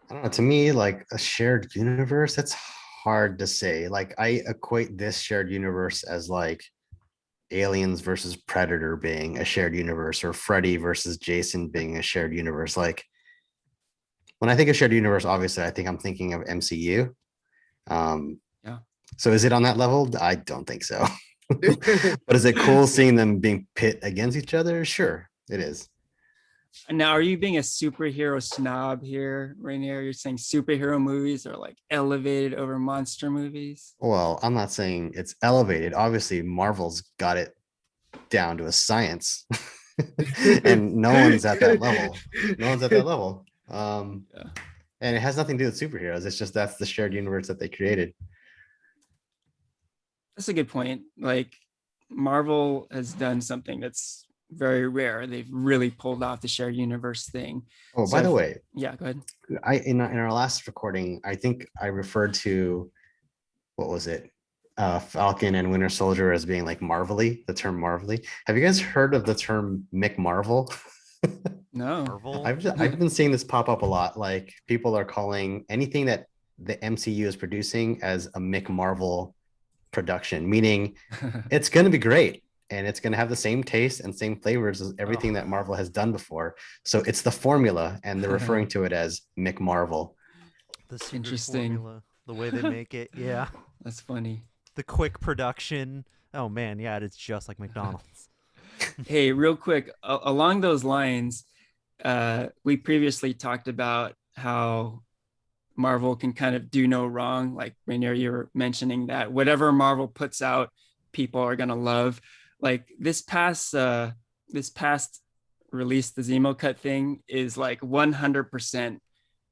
I don't know. To me, like a shared universe, that's hard to say. Like I equate this shared universe as like Aliens versus Predator being a shared universe, or Freddy versus Jason being a shared universe. Like when I think of shared universe, obviously I think I'm thinking of MCU. Yeah. So is it on that level? I don't think so. But is it cool seeing them being pit against each other? Sure, it is. Now, are you being a superhero snob here, Ranier? You're saying superhero movies are like elevated over monster movies? Well, I'm not saying it's elevated. Obviously, Marvel's got it down to a science. And no one's at that level. Yeah. And it has nothing to do with superheroes. It's just that's the shared universe that they created. That's a good point. Like Marvel has done something that's very rare. They've really pulled off the shared universe thing. Oh, so by the way, yeah, go ahead. In our last recording, I think I referred to, what was it? Falcon and Winter Soldier as being like marvelly, the term marvelly. Have you guys heard of the term McMarvel? No. Marvel. I've been seeing this pop up a lot. Like people are calling anything that the MCU is producing as a McMarvel production, meaning it's going to be great and it's going to have the same taste and same flavors as everything that Marvel has done before. So it's the formula, and they're referring to it as McMarvel. The secret Interesting. formula, the way they make it. Yeah. That's funny. The quick production. Oh man, yeah, it's just like McDonald's. Hey, real quick, along those lines, we previously talked about how Marvel can kind of do no wrong. Like Ranier, you were mentioning that whatever Marvel puts out, people are gonna love. Like this past release, the Zemo cut thing is like 100%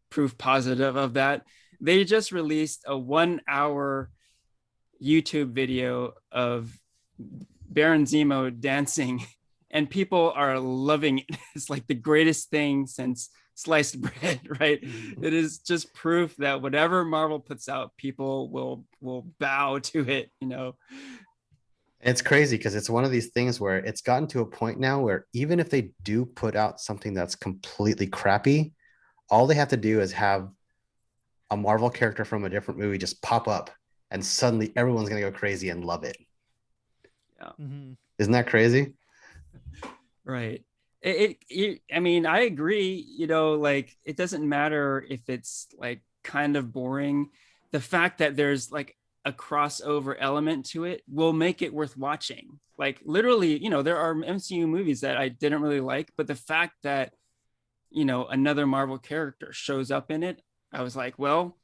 proof positive of that. They just released a 1 hour YouTube video of Baron Zemo dancing, and people are loving it. It's like the greatest thing since sliced bread, right? It is just proof that whatever Marvel puts out, people will bow to it, you know. It's crazy because it's one of these things where it's gotten to a point now where even if they do put out something that's completely crappy, all they have to do is have a Marvel character from a different movie just pop up, and suddenly everyone's gonna go crazy and love it. Yeah. Mm-hmm. Isn't that crazy? Right. I mean, I agree, you know, like it doesn't matter if it's like kind of boring. The fact that there's like a crossover element to it will make it worth watching. Like literally, you know, there are MCU movies that I didn't really like, but the fact that, you know, another Marvel character shows up in it, I was like, well,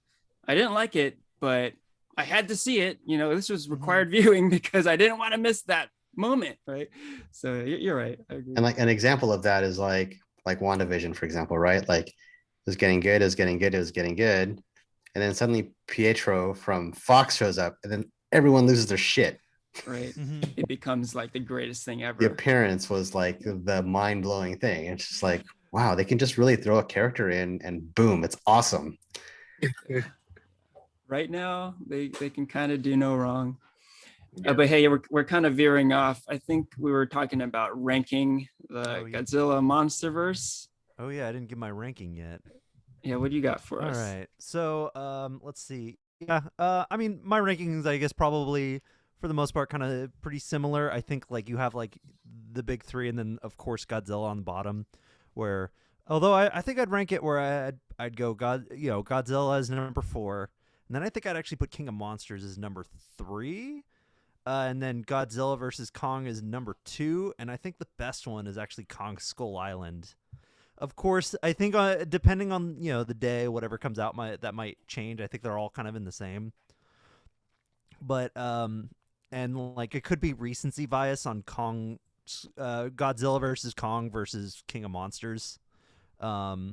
I didn't like it, but I had to see it. You know, this was required viewing because I didn't want to miss that moment, right? So you're right. I agree. And like an example of that is like WandaVision, for example, right? Like it was getting good, it was getting good, it was getting good. And then suddenly Pietro from Fox shows up, and then everyone loses their shit. Right. It becomes like the greatest thing ever. The appearance was like the mind-blowing thing. It's just like, wow, they can just really throw a character in and boom, it's awesome. Right now, they can kind of do no wrong. Yeah. But hey, we're kind of veering off. I think we were talking about ranking the Godzilla MonsterVerse. Oh yeah, I didn't give my ranking yet. Yeah, what do you got for All us? All right. So let's see. Yeah, I mean my rankings I guess probably for the most part kind of pretty similar. I think like you have like the big three and then of course Godzilla on the bottom, where although I think I'd rank it where I'd go Godzilla as number 4, and then I think I'd actually put King of Monsters as number 3. And then Godzilla versus Kong is number 2, and I think the best one is actually Kong Skull Island. Of course, I think depending on the day, whatever comes out, that might change. I think they're all kind of in the same. But and like it could be recency bias on Kong, Godzilla versus Kong versus King of Monsters. But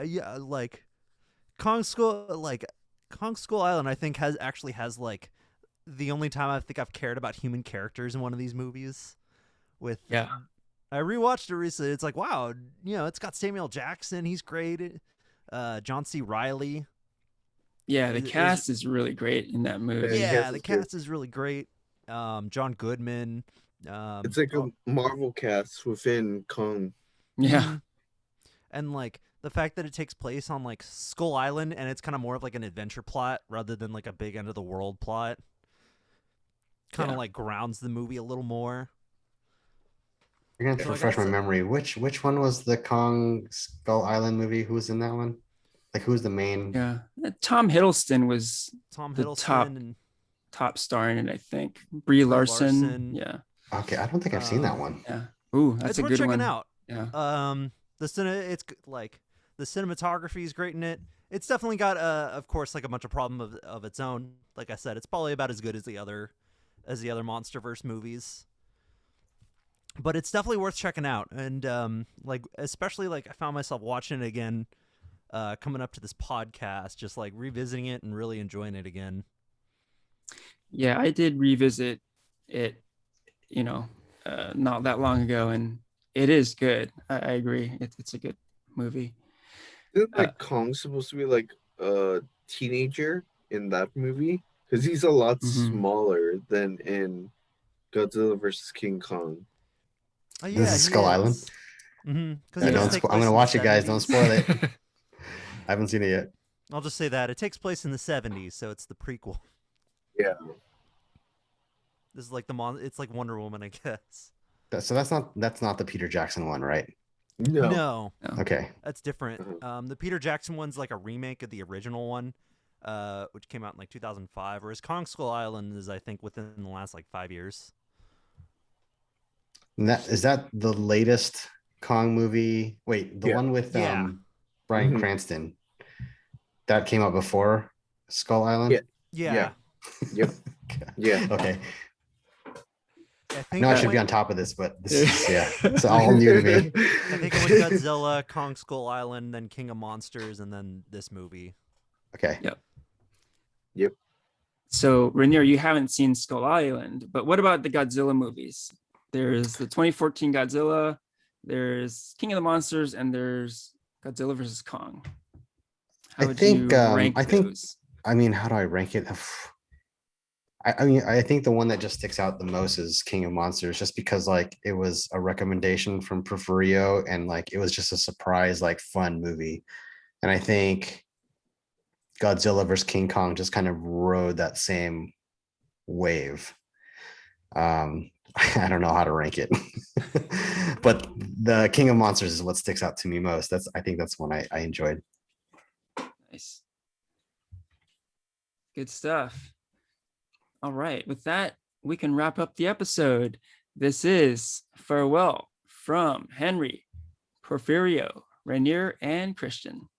yeah, like Kong Skull Island, I think has like the only time I think I've cared about human characters in one of these movies. I rewatched it recently. It's like, wow, it's got Samuel Jackson. He's great. John C. Reilly. Yeah, the cast is really great in that movie. Yeah, the cast is really great. John Goodman. It's like a Marvel cast within Kong. Yeah. And like the fact that it takes place on like Skull Island, and it's kind of more of like an adventure plot rather than like a big end of the world plot. Kind of like grounds the movie a little more. You're gonna have to refresh my memory. Which one was the Kong Skull Island movie? Who was in that one? Like who's the main? Yeah, Tom Hiddleston was and top star in it. I think Brie Larson. Yeah. Okay, I don't think I've seen that one. Yeah. Ooh, that's a good one. It's worth checking out. Yeah. It's like the cinematography is great in it. It's definitely got of course like a bunch of problems of its own. Like I said, it's probably about as good as the other MonsterVerse movies. But it's definitely worth checking out, and like especially like I found myself watching it again, coming up to this podcast, just like revisiting it and really enjoying it again. Yeah, I did revisit it, not that long ago, and it is good. I agree. It's a good movie. Isn't like Kong supposed to be like a teenager in that movie? because he's a lot smaller than in Godzilla versus King Kong. Oh yeah, This is Skull Island. Because I'm gonna watch it, guys. Don't spoil it. I haven't seen it yet. I'll just say that it takes place in the 70s, so it's the prequel. Yeah. This is like it's like Wonder Woman, I guess. So that's not the Peter Jackson one, right? No. Okay. That's different. The Peter Jackson one's like a remake of the original one, which came out in like 2005, whereas Kong Skull Island is, I think, within the last like 5 years. And is that the latest Kong movie? Wait, the one with Bryan Cranston that came out before Skull Island? Yeah. Yep. Yeah. Okay. I know I should be on top of this, but this is it's all new to me. I think it was Godzilla, Kong Skull Island, then King of Monsters, and then this movie. Okay. Yep. So Ranier, you haven't seen Skull Island, but what about the Godzilla movies? There's the 2014 Godzilla, there's King of the Monsters, and there's Godzilla versus Kong. How would you rank those? I mean, how do I rank it? I mean, I think the one that just sticks out the most is King of Monsters, just because like it was a recommendation from Porfirio, and like it was just a surprise, like fun movie. And I think Godzilla versus King Kong just kind of rode that same wave. I don't know how to rank it, but the King of Monsters is what sticks out to me most. I think that's one I enjoyed. Nice. Good stuff. All right. With that, we can wrap up the episode. This is Farewell from Henry, Porfirio, Ranier, and Christian.